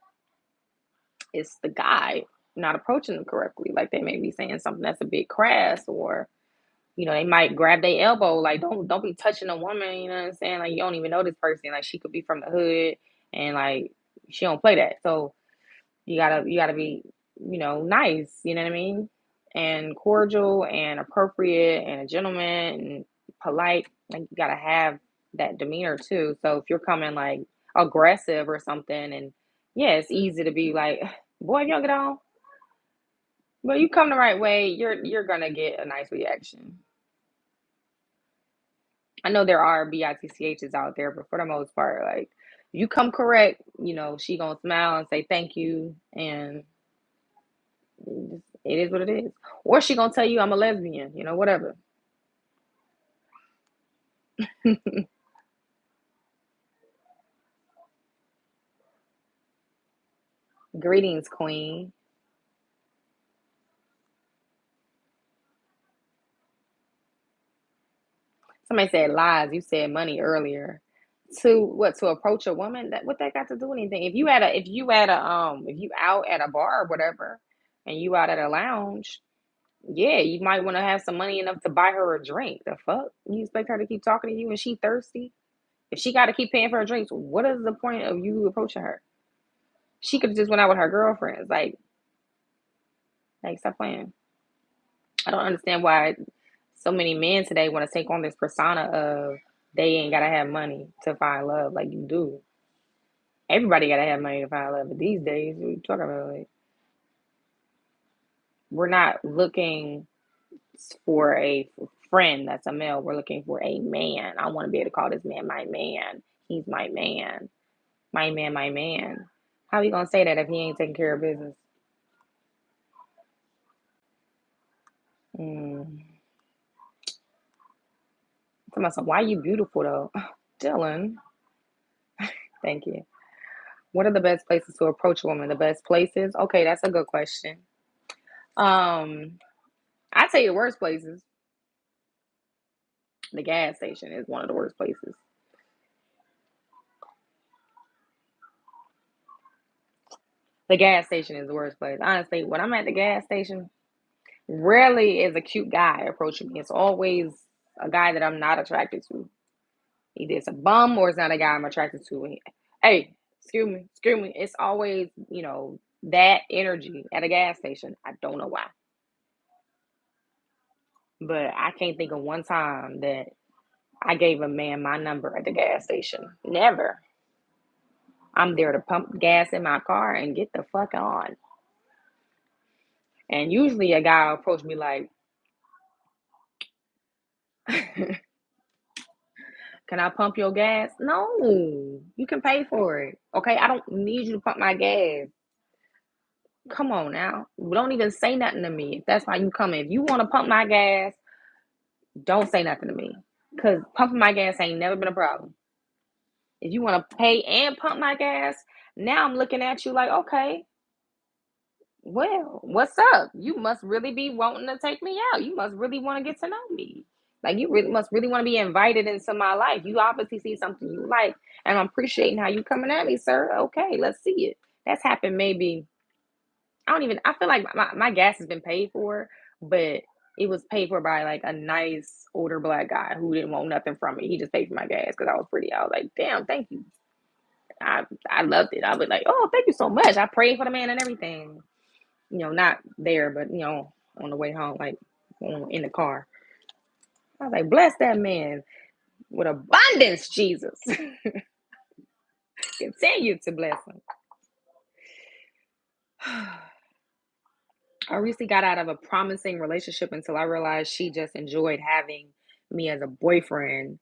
it's the guy not approaching them correctly. Like they may be saying something that's a bit crass, or they might grab their elbow. Like don't be touching a woman. You know what I'm saying? Like you don't even know this person. Like she could be from the hood, and like she don't play that. So you gotta be nice. You know what I mean? And cordial and appropriate and a gentleman and polite. Like you gotta have that demeanor too. So if you're coming like aggressive or something, and yeah, it's easy to be like, boy, if you don't get on, but you come the right way, you're gonna get a nice reaction. I know there are bitchs out there, but for the most part, like you come correct, she gonna smile and say thank you, and it is what it is. Or she gonna tell you I'm a lesbian, whatever. Greetings, queen. Somebody said lies. You said money earlier. To what? To approach a woman? That what that got to do with anything? If you out at a bar or whatever, and you out at a lounge, yeah, you might want to have some money enough to buy her a drink. The fuck? You expect her to keep talking to you and she thirsty? If she got to keep paying for her drinks, what is the point of you approaching her? She could have just went out with her girlfriends. Like stop playing. I don't understand why so many men today want to take on this persona of they ain't gotta have money to find love like you do. Everybody gotta have money to find love, but these days, what are you talking about? Like, we're not looking for a friend that's a male. We're looking for a man. I want to be able to call this man my man. He's my man. My man, my man. How are you gonna say that if he ain't taking care of business? Mm. Tell myself, why are you beautiful though? Dylan, thank you. What are the best places to approach a woman? The best places? Okay, that's a good question. Um, I tell you the worst places. The gas station is one of the worst places. The gas station is the worst place. Honestly, when I'm at the gas station, rarely is a cute guy approaching me. It's always a guy that I'm not attracted to. Either it's a bum or it's not a guy I'm attracted to. Hey, excuse me. It's always, that energy at a gas station. I don't know why. But I can't think of one time that I gave a man my number at the gas station. Never. I'm there to pump gas in my car and get the fuck on. And usually a guy will approach me like, can I pump your gas? No, you can pay for it. Okay, I don't need you to pump my gas. Come on now. Don't even say nothing to me. If that's why you come in. If you want to pump my gas, don't say nothing to me. Because pumping my gas ain't never been a problem. If you want to pay and pump my gas, now I'm looking at you like, okay, well, what's up? You must really be wanting to take me out. You must really want to get to know me. Like you really must really want to be invited into my life. You obviously see something you like, and I'm appreciating how you coming at me, sir. Okay, let's see it. That's happened maybe. I feel like my gas has been paid for, but it was paid for by like a nice older black guy who didn't want nothing from me. He just paid for my gas because I was pretty. I was like, damn, thank you. I loved it. I was like, oh, thank you so much. I prayed for the man and everything. Not there, but on the way home, like in the car. I was like, bless that man with abundance, Jesus. Continue to bless him. I recently got out of a promising relationship until I realized she just enjoyed having me as a boyfriend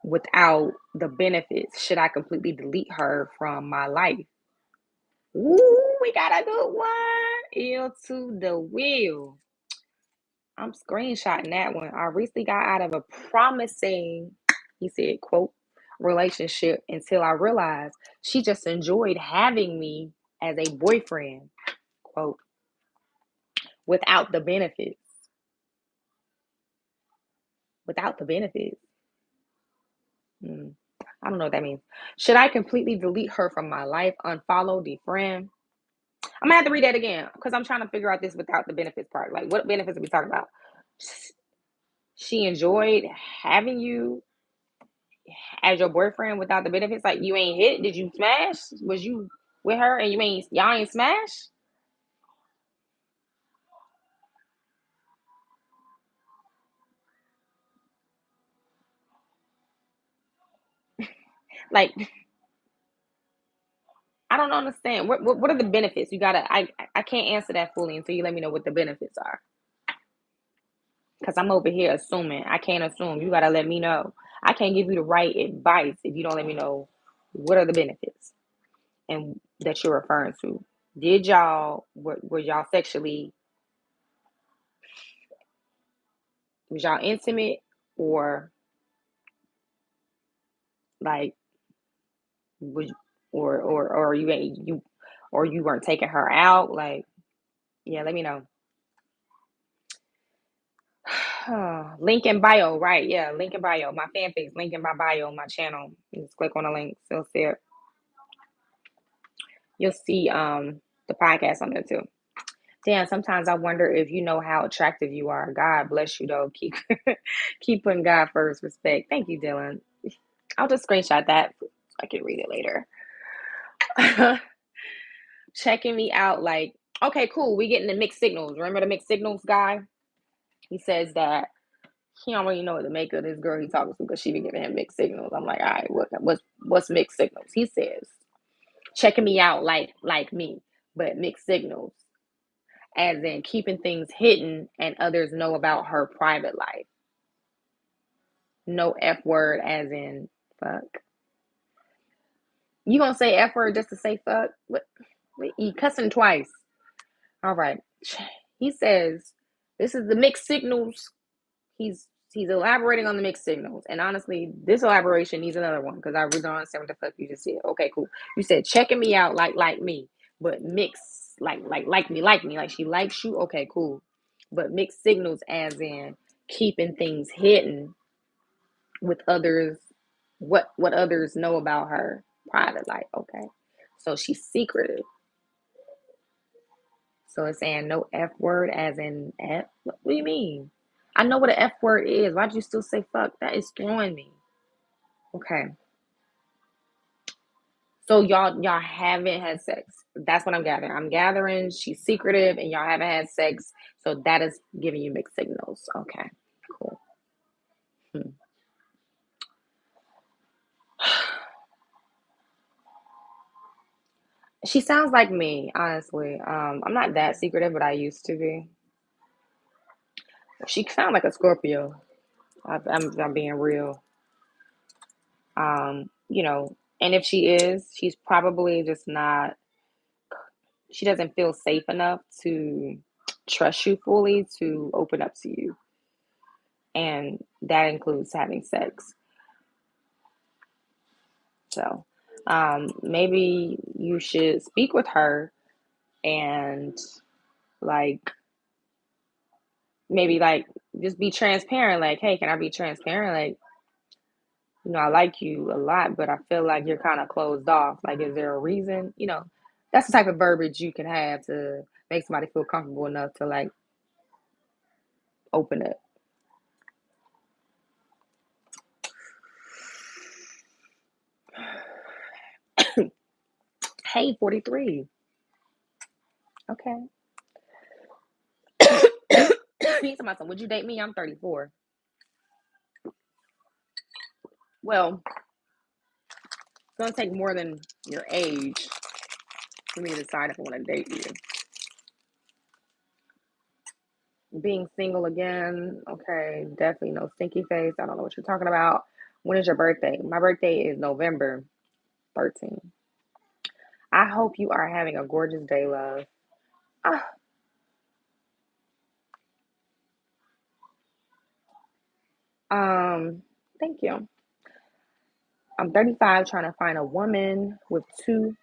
without the benefits. Should I completely delete her from my life? Ooh, we got a good one. Ill to the wheel. I'm screenshotting that one. I recently got out of a promising, he said, quote, relationship until I realized she just enjoyed having me as a boyfriend, quote, without the benefits. Without the benefits. I don't know what that means. Should I completely delete her from my life, unfollow, defriend? I'm gonna have to read that again because I'm trying to figure out this without the benefits part. Like, what benefits are we talking about? She enjoyed having you as your boyfriend without the benefits? Like you ain't hit? Did you smash? Was you with her and y'all ain't smash? Like, I don't understand. What are the benefits? You gotta. I can't answer that fully until you let me know what the benefits are. Because I'm over here assuming. I can't assume. You gotta let me know. I can't give you the right advice if you don't let me know what are the benefits and that you're referring to. Did y'all were y'all sexually, was y'all intimate, or like was, or you ain't you or you weren't taking her out? Like, yeah, let me know. Link in bio, right? Yeah, link in bio. My fan page, link in my bio, my channel. You just click on the link. So there, you'll see the podcast on there too. Damn, sometimes I wonder if you know how attractive you are. God bless you though. Keep keep putting God first. Respect. Thank you, Dylan. I'll just screenshot that so I can read it later. Checking me out, like, okay, cool. We getting the mixed signals. Remember the mixed signals guy? He says that he don't really know what to make of this girl he talking to because she be giving him mixed signals. I'm like, all right, what's mixed signals? He says checking me out like me, but mixed signals, as in keeping things hidden and others know about her private life. No F word, as in fuck. You gonna say F word just to say fuck? What? You cussing twice. All right. He says this is the mixed signals. He's elaborating on the mixed signals. And honestly, this elaboration needs another one because I really don't understand what the fuck you just said. Okay, cool. You said checking me out like me, but mix like me, like she likes you. Okay, cool. But mixed signals as in keeping things hidden with others, what others know about her private life. Okay. So she's secretive. So it's saying no F word as in F. What do you mean? I know what an F word is. Why'd you still say fuck? That is throwing me. Okay. So y'all haven't had sex. That's what I'm gathering. I'm gathering she's secretive and y'all haven't had sex. So that is giving you mixed signals. Okay. Cool. Hmm. She sounds like me, honestly. I'm not that secretive, but I used to be. She sounds like a Scorpio. I'm being real. You know, and if she is, she's probably just not, she doesn't feel safe enough to trust you fully to open up to you. And that includes having sex. So maybe you should speak with her and like maybe like just be transparent. Like, hey, can I be transparent? Like, you know, I like you a lot, but I feel like you're kind of closed off. Like, is there a reason? You know, that's the type of verbiage you can have to make somebody feel comfortable enough to like open it. Hey, 43. Okay. He's my son. Would you date me? I'm 34. Well, it's gonna take more than your age for me to decide if I want to date you. Being single again, okay, definitely no stinky face. I don't know what you're talking about. When is your birthday? My birthday is November 13th. I hope you are having a gorgeous day, love. Ah, um, thank you. I'm 35, trying to find a woman with two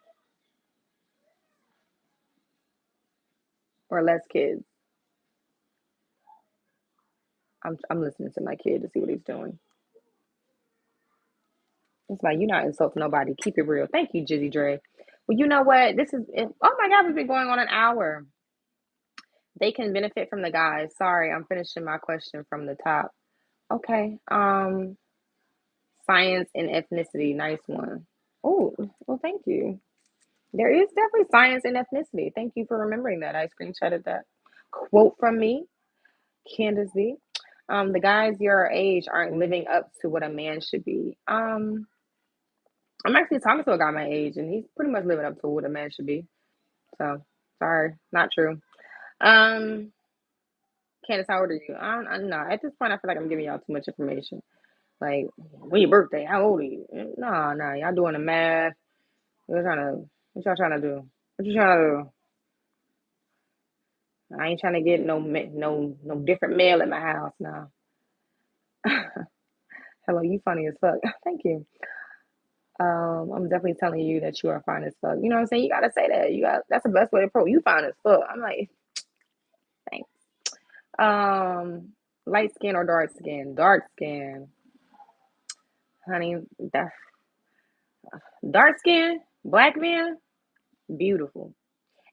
or less kids. I'm listening to my kid to see what he's doing. It's like you're not insulting nobody. Keep it real. Thank you, Jizzy Dre. Well, you know what? Oh my God, we've been going on an hour. They can benefit from the guys. Sorry, I'm finishing my question from the top. Okay. Science and ethnicity. Nice one. Oh, well, thank you. There is definitely science and ethnicity. Thank you for remembering that. I screenshotted that quote from me, Candace B. The guys your age aren't living up to what a man should be. I'm actually talking to a guy my age, and he's pretty much living up to what a man should be. So, sorry, not true. Um, Candace, how old are you? I don't know. At this point, I feel like I'm giving y'all too much information. Like, when your birthday? How old are you? No, no, y'all doing the math. You're trying to, what y'all trying to do? What you trying to do? I ain't trying to get no different mail at my house now. Hello, you funny as fuck. Thank you. I'm definitely telling you that you are fine as fuck. You know what I'm saying? You gotta say that. You got that's the best way to prove you fine as fuck. I'm like, thanks. Um, light skin or dark skin? Dark skin, honey. That dark skin, black man, beautiful.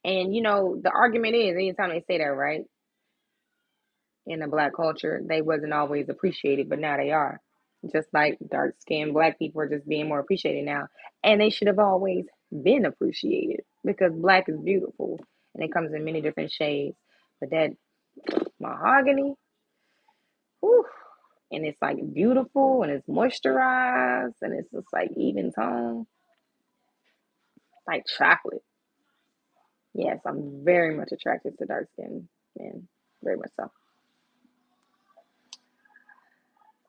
And you know the argument is anytime they say that, right? In the black culture, they wasn't always appreciated, but now they are. Just like dark skinned black people are just being more appreciated now. And they should have always been appreciated because black is beautiful and it comes in many different shades. But that mahogany, whew, and it's like beautiful and it's moisturized and it's just like even tone, like chocolate. Yes, I'm very much attracted to dark skinned men, very much so.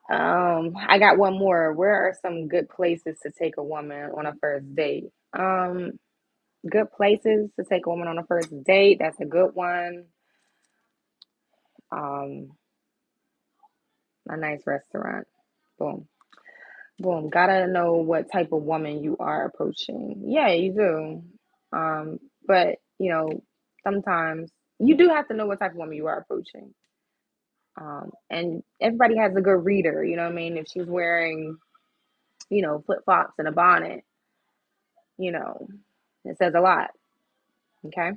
I got one more. Where are some good places to take a woman on a first date? Good places to take a woman on a first date. That's a good one. Um, a nice restaurant. Boom. Boom. Gotta know what type of woman you are approaching. Yeah, you do. But you know, sometimes you do have to know what type of woman you are approaching. And everybody has a good reader, you know what I mean? If she's wearing, flip flops and a bonnet, you know, it says a lot. Okay.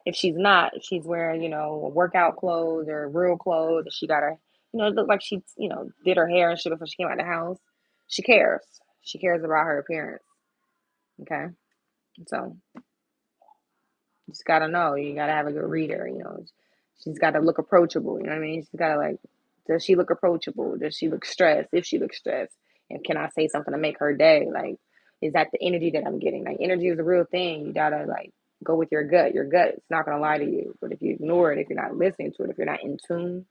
If she's not, if she's wearing, workout clothes or real clothes, she got her, it looked like she, did her hair and shit before she came out of the house. She cares. She cares about her appearance. Okay. So you just gotta know. You gotta have a good reader, She's gotta look approachable, you know what I mean? She's gotta like, does she look approachable? Does she look stressed? If she looks stressed. And can I say something to make her day? Like, is that the energy that I'm getting? Like energy is a real thing. You gotta like go with your gut. Your gut is not gonna lie to you. But if you ignore it, if you're not listening to it, if you're not in tune,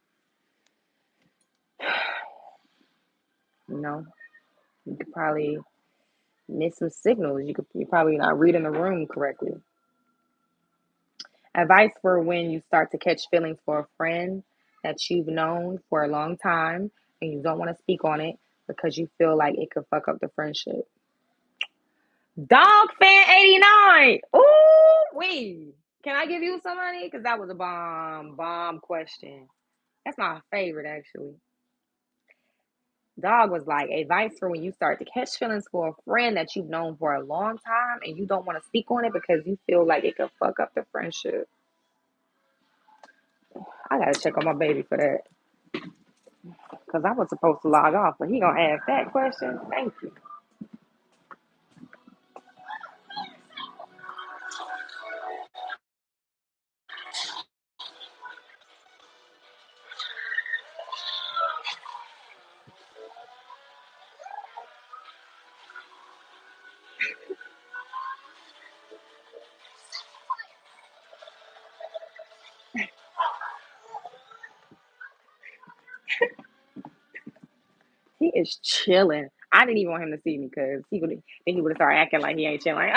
you know, you could probably miss some signals. You're probably not reading the room correctly. Advice for when you start to catch feelings for a friend that you've known for a long time and you don't want to speak on it because you feel like it could fuck up the friendship. Dog fan 89. Ooh, wait. Can I give you some money? Because that was a bomb question. That's my favorite, actually. Dog was like, advice for when you start to catch feelings for a friend that you've known for a long time and you don't want to speak on it because you feel like it could fuck up the friendship. I gotta check on my baby for that. Because I was supposed to log off, but he gonna ask that question. Thank you. He is chilling. I didn't even want him to see me because he would have started acting like he ain't chilling.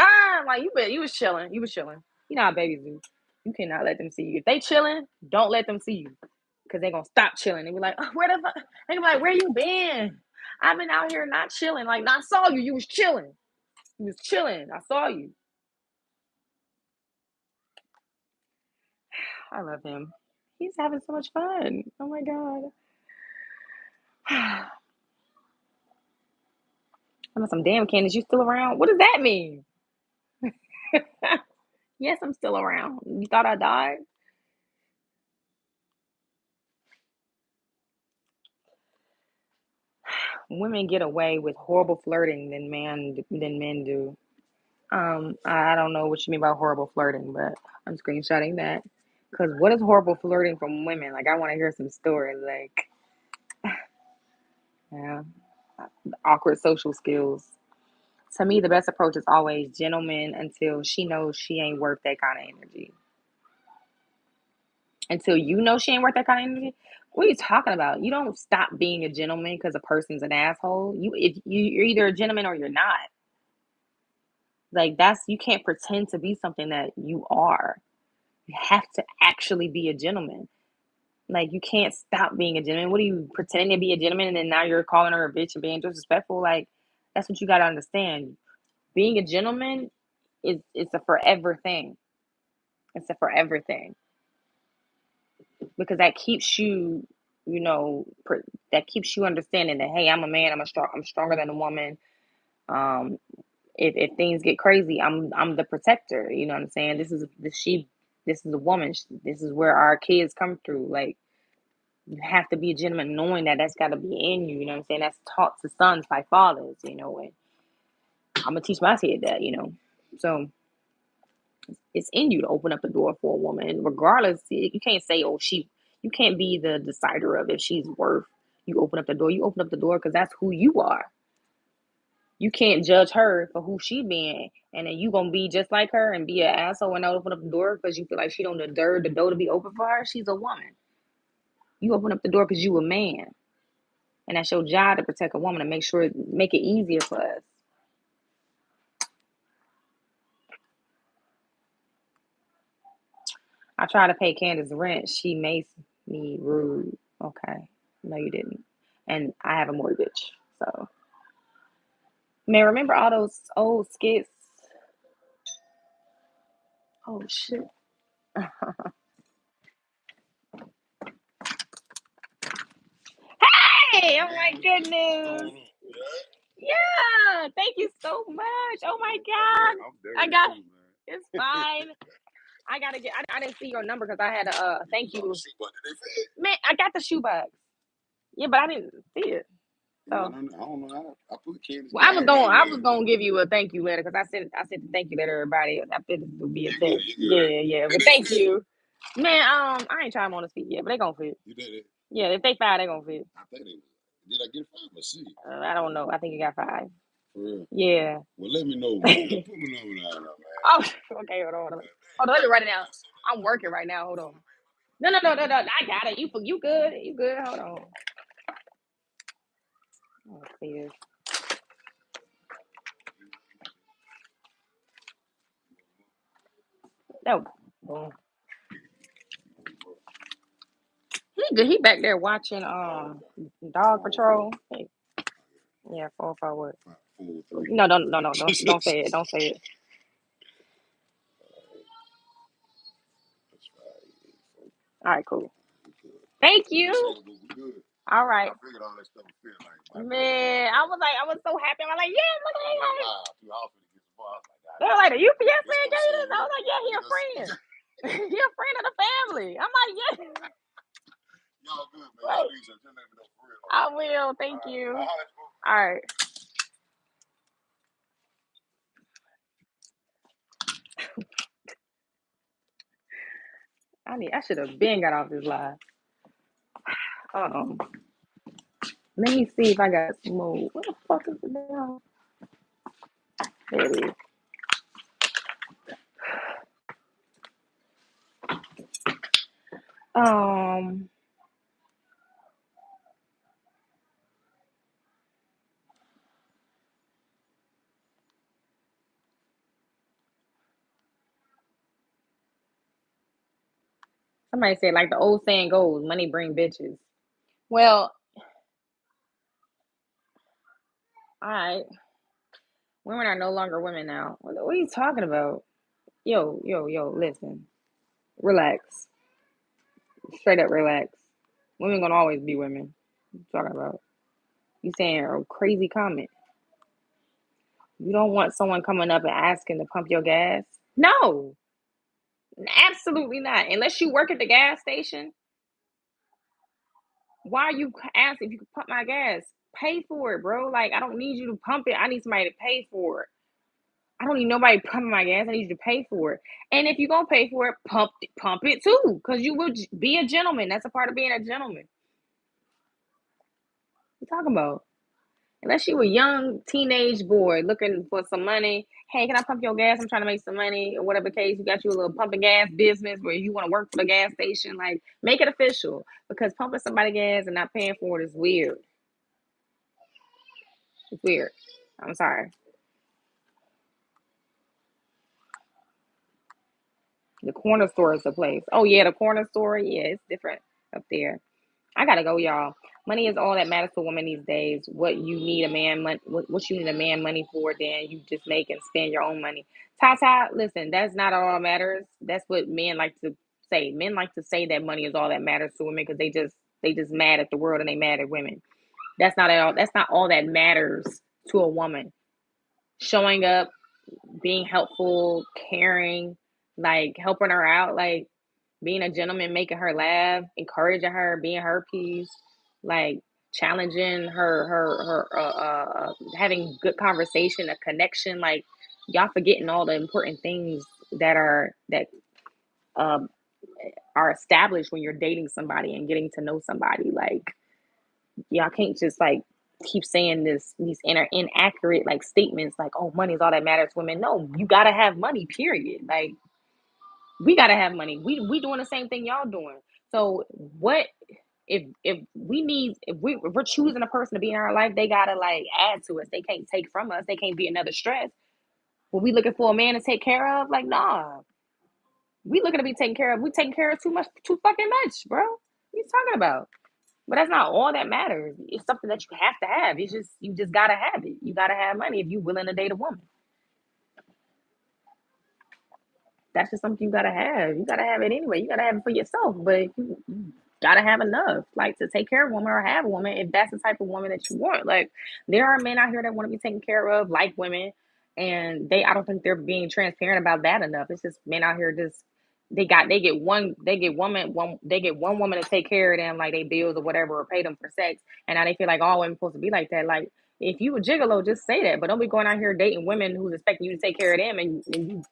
Like you was chilling. You was chilling. You know how babies do. You cannot let them see you. If they chilling, don't let them see you. Because they gonna stop chilling. They be like, oh, where the fuck? They be like, where you been? I've been out here not chilling. Like, not saw you. You was chilling. You was chilling. I saw you. I love him. He's having so much fun. Oh my god. I'm like, some damn Candace, you still around? What does that mean? Yes, I'm still around. You thought I died? Women get away with horrible flirting than men do. I don't know what you mean by horrible flirting, but I'm screenshotting that. Cause what is horrible flirting from women? Like I want to hear some stories. Like, yeah, awkward social skills. To me, the best approach is always gentleman until she knows she ain't worth that kind of energy. Until you know she ain't worth that kind of energy. What are you talking about? You don't stop being a gentleman because a person's an asshole. You're either a gentleman or you're not. Like that's you can't pretend to be something that you are. You have to actually be a gentleman. Like you can't stop being a gentleman. What are you pretending to be a gentleman and then now you're calling her a bitch and being disrespectful? Like that's what you gotta understand. Being a gentleman is it's a forever thing. It's a forever thing because that keeps you, you know, that keeps you understanding that hey, I'm a man. I'm stronger than a woman. Um, if things get crazy, I'm the protector. You know what I'm saying? This is a woman. This is where our kids come through. Like you have to be a gentleman, knowing that that's got to be in you. You know what I'm saying? That's taught to sons by fathers. You know, and I'm gonna teach my kid that. You know, so it's in you to open up the door for a woman, regardless. You can't say, "Oh, she." You can't be the decider of if she's worth. You open up the door. You open up the door because that's who you are. You can't judge her for who she being, and then you gonna be just like her and be an asshole and not open up the door because you feel like she don't deserve the door to be open for her. She's a woman. You open up the door because you a man, and that's your job to protect a woman and make it easier for us. I try to pay Candace rent. She makes me rude. Okay, no, you didn't. And I have a mortgage, so man, remember all those old skits? Oh shit! Hey, oh my goodness! Yeah, thank you so much. Oh my god, I got it's fine. I gotta get. I didn't see your number because I had a thank you. Man, I got the shoebox. Yeah, but I didn't see it. So I don't know. I put Candace. Well, I was gonna give you a thank you letter because I sent the thank you letter to everybody. I figured it would be a text. Yeah. But thank you, man. I ain't trying them on the speed yet, but they gonna fit. You did it. Yeah, if they 5, they gonna fit. I think they did. I get 5 or 6? I don't know. I think you got 5. For real? Yeah. Well, let me know. Man. Put my number down, man. Oh, okay. Hold on. Let me write it down. I'm working right now. Hold on. No. I got it. You good? You good? Hold on. Let's see this. No. Boom. He back there watching Dog Patrol. Hey, yeah, 4 what? No, don't say it. Don't say it. All right, cool. Thank you. All right. Man, I was so happy. I was like, yeah, look at that. They were like, the UPS man gave this. I was like, yeah, he a friend. He a friend of the family. I'm like, yeah. Y'all good, man. Y'all need some. I will. Thank you. All right. I should have been got off this live. Let me see if I got some more. What the fuck is it now? There it is. Um, Somebody said like the old saying goes, money bring bitches. Well, all right. Women are no longer women now. What are you talking about? Yo, listen. Relax. Straight up relax. Women gonna always be women. What you talking about? You saying a crazy comment. You don't want someone coming up and asking to pump your gas? No, absolutely not. Unless you work at the gas station, why are you asking if you can pump my gas? Pay for it, bro. Like I don't need you to pump it. I need somebody to pay for it. I don't need nobody pumping my gas. I need you to pay for it. And if you're gonna pay for it, pump it too, because you will be a gentleman. That's a part of being a gentleman. What you talking about? Unless you a young teenage boy looking for some money. Hey, can I pump your gas? I'm trying to make some money, or whatever case. You got you a little pumping gas business where you want to work for the gas station. Like, make it official, because pumping somebody gas and not paying for it is weird. It's weird. I'm sorry. The corner store is the place. Oh yeah, the corner store. Yeah, it's different up there. I gotta go, y'all. Money is all that matters to women these days. What you need a man, what you need a man money for, then you just make and spend your own money. Tata, listen, that's not all that matters. That's what men like to say. Men like to say that money is all that matters to women because they just mad at the world and they mad at women. That's not at all. That's not all that matters to a woman. Showing up, being helpful, caring, like helping her out, like being a gentleman, making her laugh, encouraging her, being her piece, like challenging her, having good conversation, a connection. Like, y'all forgetting all the important things that um, are established when you're dating somebody and getting to know somebody. Like, y'all can't just like keep saying these inaccurate like statements like, oh, money is all that matters to women. No, you gotta have money, period. Like, we gotta have money. We doing the same thing y'all doing. So what if we're choosing a person to be in our life, they gotta like add to us. They can't take from us. They can't be another stress. When we looking for a man to take care of, like, nah. We looking to be taken care of. We taking care of too fucking much, bro. What you talking about? But that's not all that matters. It's something that you have to have. It's just you just gotta have it. You gotta have money if you're willing to date a woman. That's just something you gotta have. You gotta have it anyway. You gotta have it for yourself, but you gotta have enough, like, to take care of a woman or have a woman if that's the type of woman that you want. Like, there are men out here that want to be taken care of, like women, and I don't think they're being transparent about that enough. It's just men out here just they get one woman to take care of them, like they bills or whatever, or pay them for sex, and now they feel like all women supposed to be like that. Like, if you a gigolo, just say that, but don't be going out here dating women who's expecting you to take care of them, and you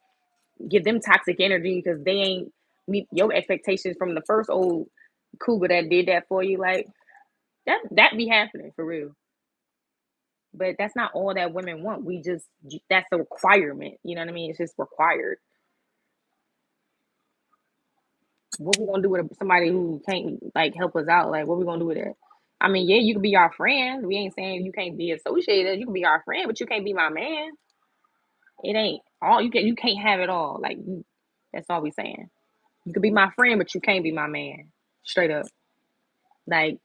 give them toxic energy because they ain't meet your expectations from the first old cougar that did that for you. Like, that be happening for real. But that's not all that women want. We just That's a requirement. You know what I mean? It's just required. What we gonna do with somebody who can't like help us out? Like, what we gonna do with that? I mean, yeah, you can be our friend. We ain't saying you can't be associated. You can be our friend, but you can't be my man. It ain't all you can. You can't have it all. Like, that's all we saying. You could be my friend, but you can't be my man. Straight up. Like,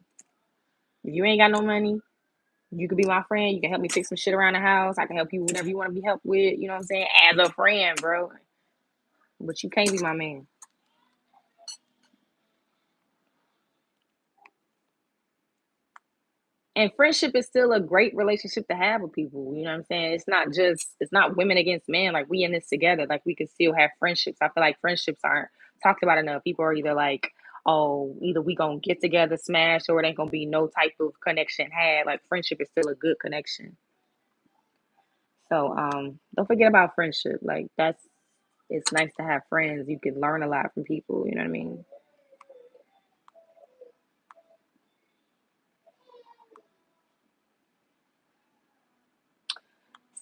if you ain't got no money, you could be my friend. You can help me fix some shit around the house. I can help you with whatever you want to be helped with. You know what I'm saying? As a friend, bro. But you can't be my man. And friendship is still a great relationship to have with people. You know what I'm saying? It's not women against men. Like, we in this together. Like, we can still have friendships. I feel like friendships aren't talked about enough. People are either like, oh, either we gonna get together, smash, or it ain't gonna be no type of connection had. Like, friendship is still a good connection. So don't forget about friendship. Like, it's nice to have friends. You can learn a lot from people, you know what I mean?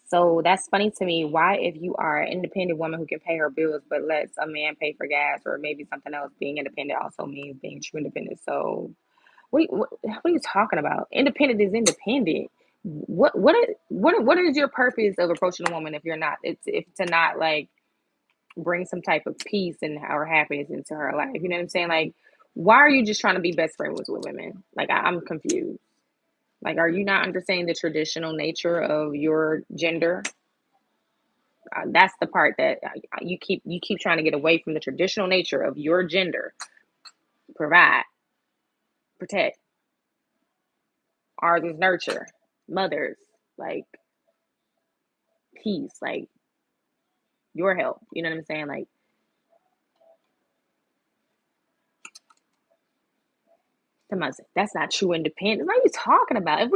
So that's funny to me. Why, if you are an independent woman who can pay her bills but lets a man pay for gas or maybe something else, being independent also means being true independent. So what are you talking about? Independent is independent. What is your purpose of approaching a woman if you're not it's if to not like bring some type of peace and or happiness into her life? You know what I'm saying? Like, why are you just trying to be best friends with women? Like, I'm confused. Like, are you not understanding the traditional nature of your gender? That's the part that you keep trying to get away from the traditional nature of your gender. Provide, protect. Ours is nurture, mothers, like peace, like your help. You know what I'm saying? Like, that's not true independence. What are you talking about? If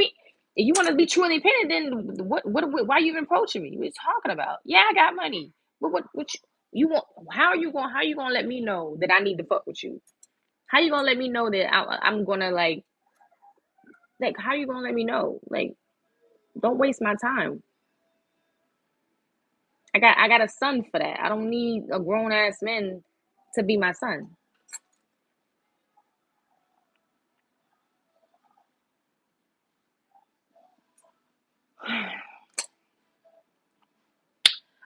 you want to be true independent, then why are you even approaching me? What are you talking about? Yeah, I got money, but you want? How you gonna let me know that I need to fuck with you? How you gonna let me know that I'm gonna like how you gonna let me know? Like, Don't waste my time. I got a son for that. I don't need a grown ass man to be my son.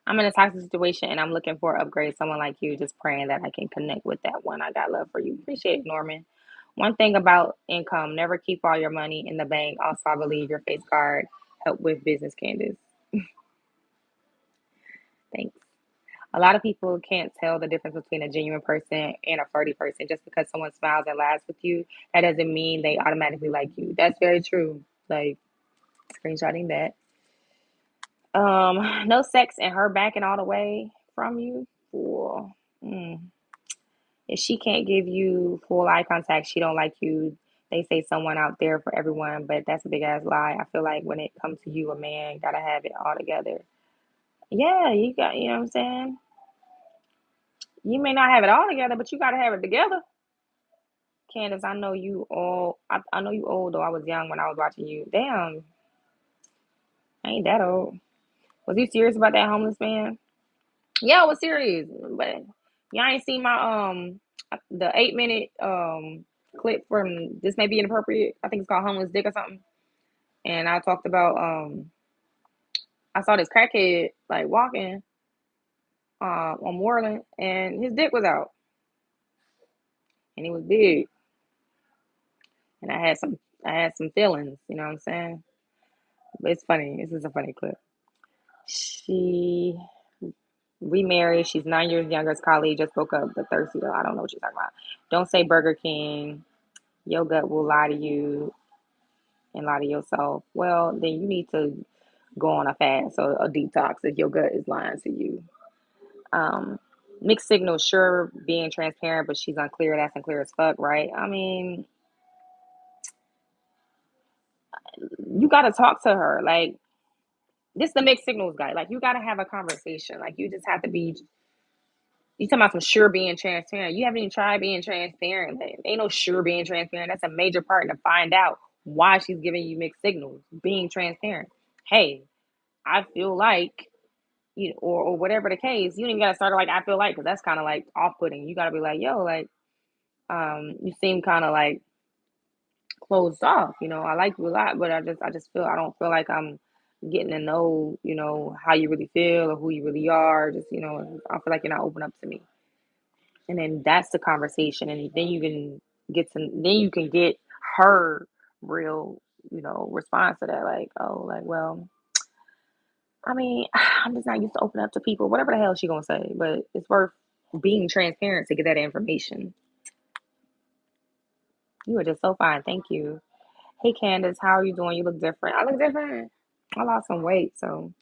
I'm in a toxic situation and I'm looking for an upgrade. Someone like you, just praying that I can connect with that one. I got love for you. Appreciate it, Norman. One thing about income, never keep all your money in the bank. Also, I believe your face card help with business, Candace. Thanks. A lot of people can't tell the difference between a genuine person and a flirty person. Just because someone smiles and laughs with you, that doesn't mean they automatically like you. That's very true. Like screenshotting that. No sex and her backing all the way from you. Cool. Mm. If she can't give you full eye contact, she don't like you. They say someone out there for everyone, but that's a big ass lie. I feel like when it comes to you, a man gotta have it all together. Yeah, you know what I'm saying? You may not have it all together, but you gotta have it together. Candace, I know you all. I know you old though. I was young when I was watching you. Damn, I ain't that old. Was you serious about that homeless man? Yeah, I was serious, but y'all ain't seen my the 8 minute clip from This May Be Inappropriate. I think it's called Homeless Dick or something. And I talked about I saw this crackhead like walking on Moreland and his dick was out and he was big and I had some feelings, you know what I'm saying? But it's funny. This is a funny clip. She remarried. She's 9 years younger. As colleague just broke up. The thirsty though. I don't know what you're talking about. Don't say Burger King. Your gut will lie to you and lie to yourself. Well, then you need to go on a fast or a detox if your gut is lying to you. Um, Mixed signals, sure, being transparent, but she's unclear. That's unclear as fuck, right? I mean, you got to talk to her. Like, this is the mixed signals guy. Like, you got to have a conversation. Like, you just have to be. You talking about some sure being transparent. You haven't even tried being transparent. Like, ain't no sure being transparent. That's a major part to find out why she's giving you mixed signals. Being transparent. Hey, I feel like or whatever the case. You don't even gotta start it like I feel like because that's kind of like off putting. You gotta be like, yo, like, you seem kind of like closed off. I like you a lot, but I just feel I don't feel like I'm getting to know how you really feel or who you really are. Just I feel like you're not open up to me, and then that's the conversation, and then you can get her real response to that, like, oh, like, well, I mean, I'm just not used to open up to people, whatever the hell she gonna say, but it's worth being transparent to get that information. You are just so fine. Thank you. Hey, Candace, how are you doing? You look different. I look different. I lost some weight, so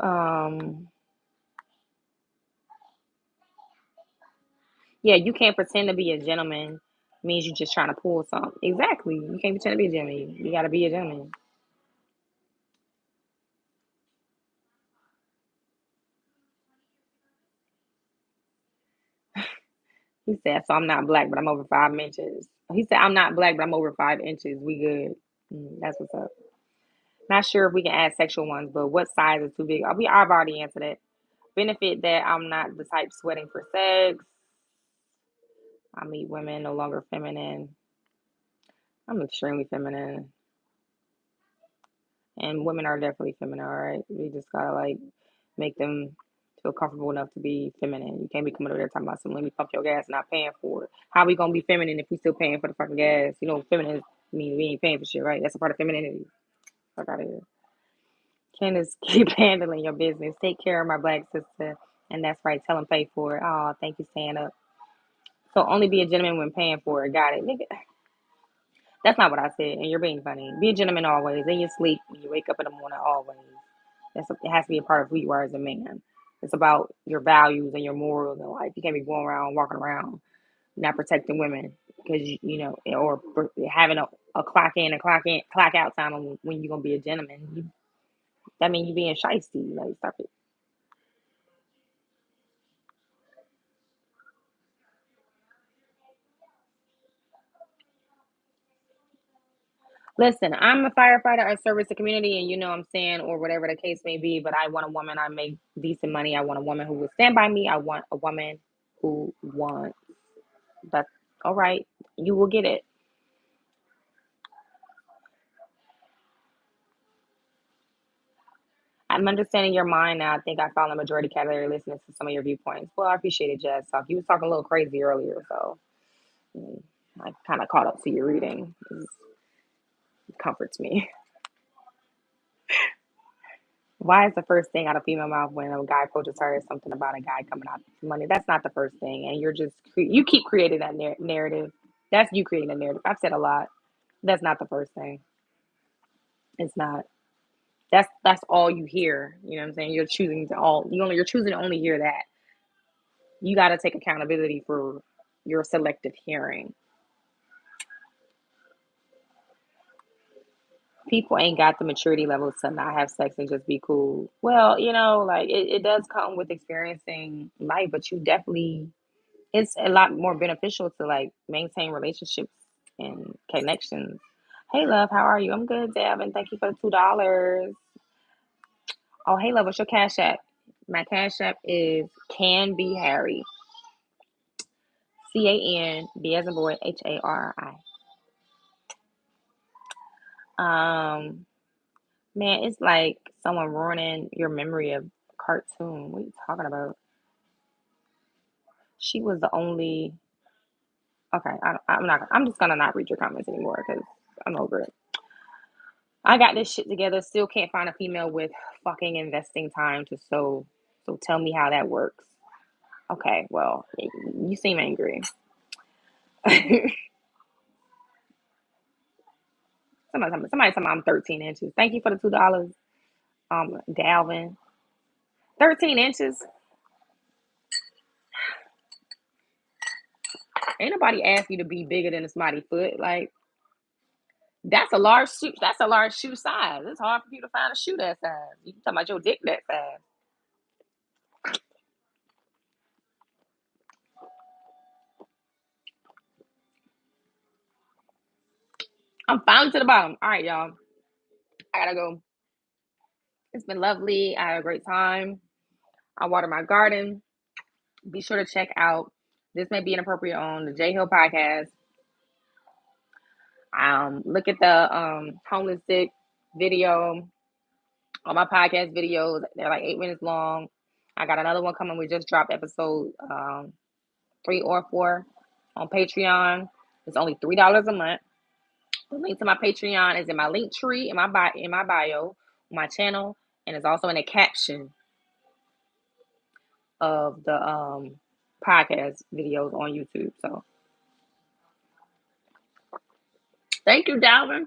um, yeah, you can't pretend to be a gentleman. Means you're just trying to pull something. Exactly. You can't pretend to be a gentleman. You got to be a gentleman. He said, "So I'm not black, but I'm over 5 inches." He said, "I'm not black, but I'm over 5 inches. We good." That's what's up. Not sure if we can add sexual ones, but what size is too big? I've already answered it. Benefit that I'm not the type sweating for sex. I meet women no longer feminine. I'm extremely feminine, and women are definitely feminine. All right, we just gotta like make them feel comfortable enough to be feminine. You can't be coming over there talking about some let me pump your gas and not paying for it. How we gonna be feminine if we still paying for the fucking gas? Feminine mean we ain't paying for shit, right? That's a part of femininity. Fuck out of here. Candace, keep handling your business. Take care of my black sister. And that's right. Tell him pay for it. Oh, thank you, stand up. So only be a gentleman when paying for it. Got it. Nigga, that's not what I said. And you're being funny. Be a gentleman always. In your sleep, when you wake up in the morning, always. It has to be a part of who you are as a man. It's about your values and your morals in life. You can't be going around, walking around, not protecting women because, or having a clock out time when you're going to be a gentleman. That means you being shisty. Like, stop it. Listen, I'm a firefighter. I service the community, and you know what I'm saying, or whatever the case may be. But I want a woman. I make decent money. I want a woman who will stand by me. I want a woman who wants. That's all right. You will get it. I'm understanding your mind now. I think I found the majority category listening to some of your viewpoints. Well, I appreciate it, Jazz. Talk. You was talking a little crazy earlier, so mm, I kind of caught up to your reading. It comforts me. Why is the first thing out of female mouth when a guy approaches her is something about a guy coming out with money? That's not the first thing, and you're just you keep creating that narrative. That's you creating a narrative. I've said a lot. That's not the first thing. It's not. That's all you hear. You know what I'm saying? You're choosing to only hear that. You got to take accountability for your selective hearing. People ain't got the maturity levels to not have sex and just be cool. Well, like it does come with experiencing life, but you definitely it's a lot more beneficial to like maintain relationships and connections. Hey love, how are you? I'm good, Devin. Thank you for the $2. Oh, hey love, what's your cash app? My cash app is Can Be Harry. CANB as in boy HARI. Man, it's like someone ruining your memory of a cartoon. What are you talking about? She was the only. Okay, I'm not. I'm just gonna not read your comments anymore because I'm over it. I got this shit together. Still can't find a female with fucking investing time to sew. So tell me how that works. Okay, well, you seem angry. Somebody tell me I'm 13 inches. Thank you for the $2. Dalvin. 13 inches. Ain't nobody asked you to be bigger than a somebody's foot. Like that's a large shoe. That's a large shoe size. It's hard for you to find a shoe that size. You talking about your dick that size? I'm finally to the bottom. All right, y'all. I gotta go. It's been lovely. I had a great time. I water my garden. Be sure to check out This May Be Inappropriate on the J Hill podcast. Look at the homeless sick video on my podcast videos. They're like 8 minutes long. I got another one coming. We just dropped episode 3 or 4 on Patreon. It's only $3 a month. The link to my Patreon is in my link tree in my bio, my channel, and it's also in the caption of the podcast videos on YouTube. So thank you, Dalvin.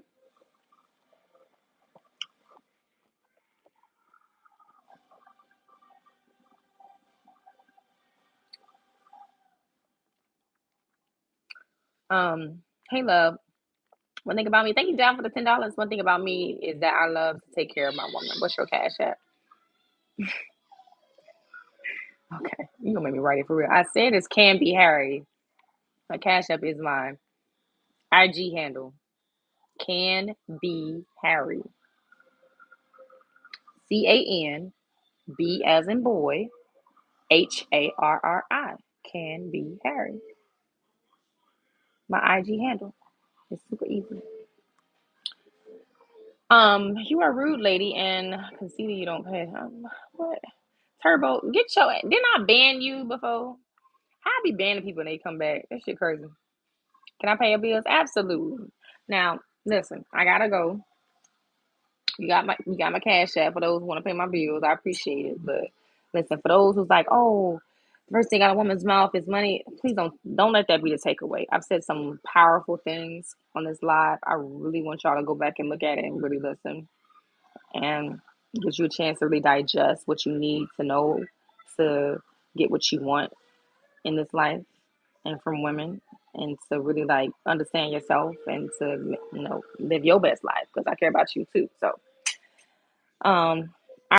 Hey love. One thing about me, thank you, Dalvin, for the $10. One thing about me is that I love to take care of my woman. What's your cash app? Okay, you gonna make me write it for real. I said it's Can Be Harry. My cash app is my IG handle. Can Be Harry. CANB as in boy, HARRI. Can Be Harry. My IG handle. It's super easy. You are rude, lady, and conceited you don't pay. What? Turbo, get your. Didn't I ban you before? How I be banning people and they come back? That shit crazy. Can I pay your bills? Absolutely. Now, listen, I gotta go. You got my cash app for those who want to pay my bills. I appreciate it. But listen, for those who's like, oh, the first thing out of a woman's mouth is money, please don't let that be the takeaway. I've said some powerful things on this live. I really want y'all to go back and look at it and really listen. And gives you a chance to really digest what you need to know to get what you want in this life and from women, and to really like understand yourself and to live your best life because I care about you too. So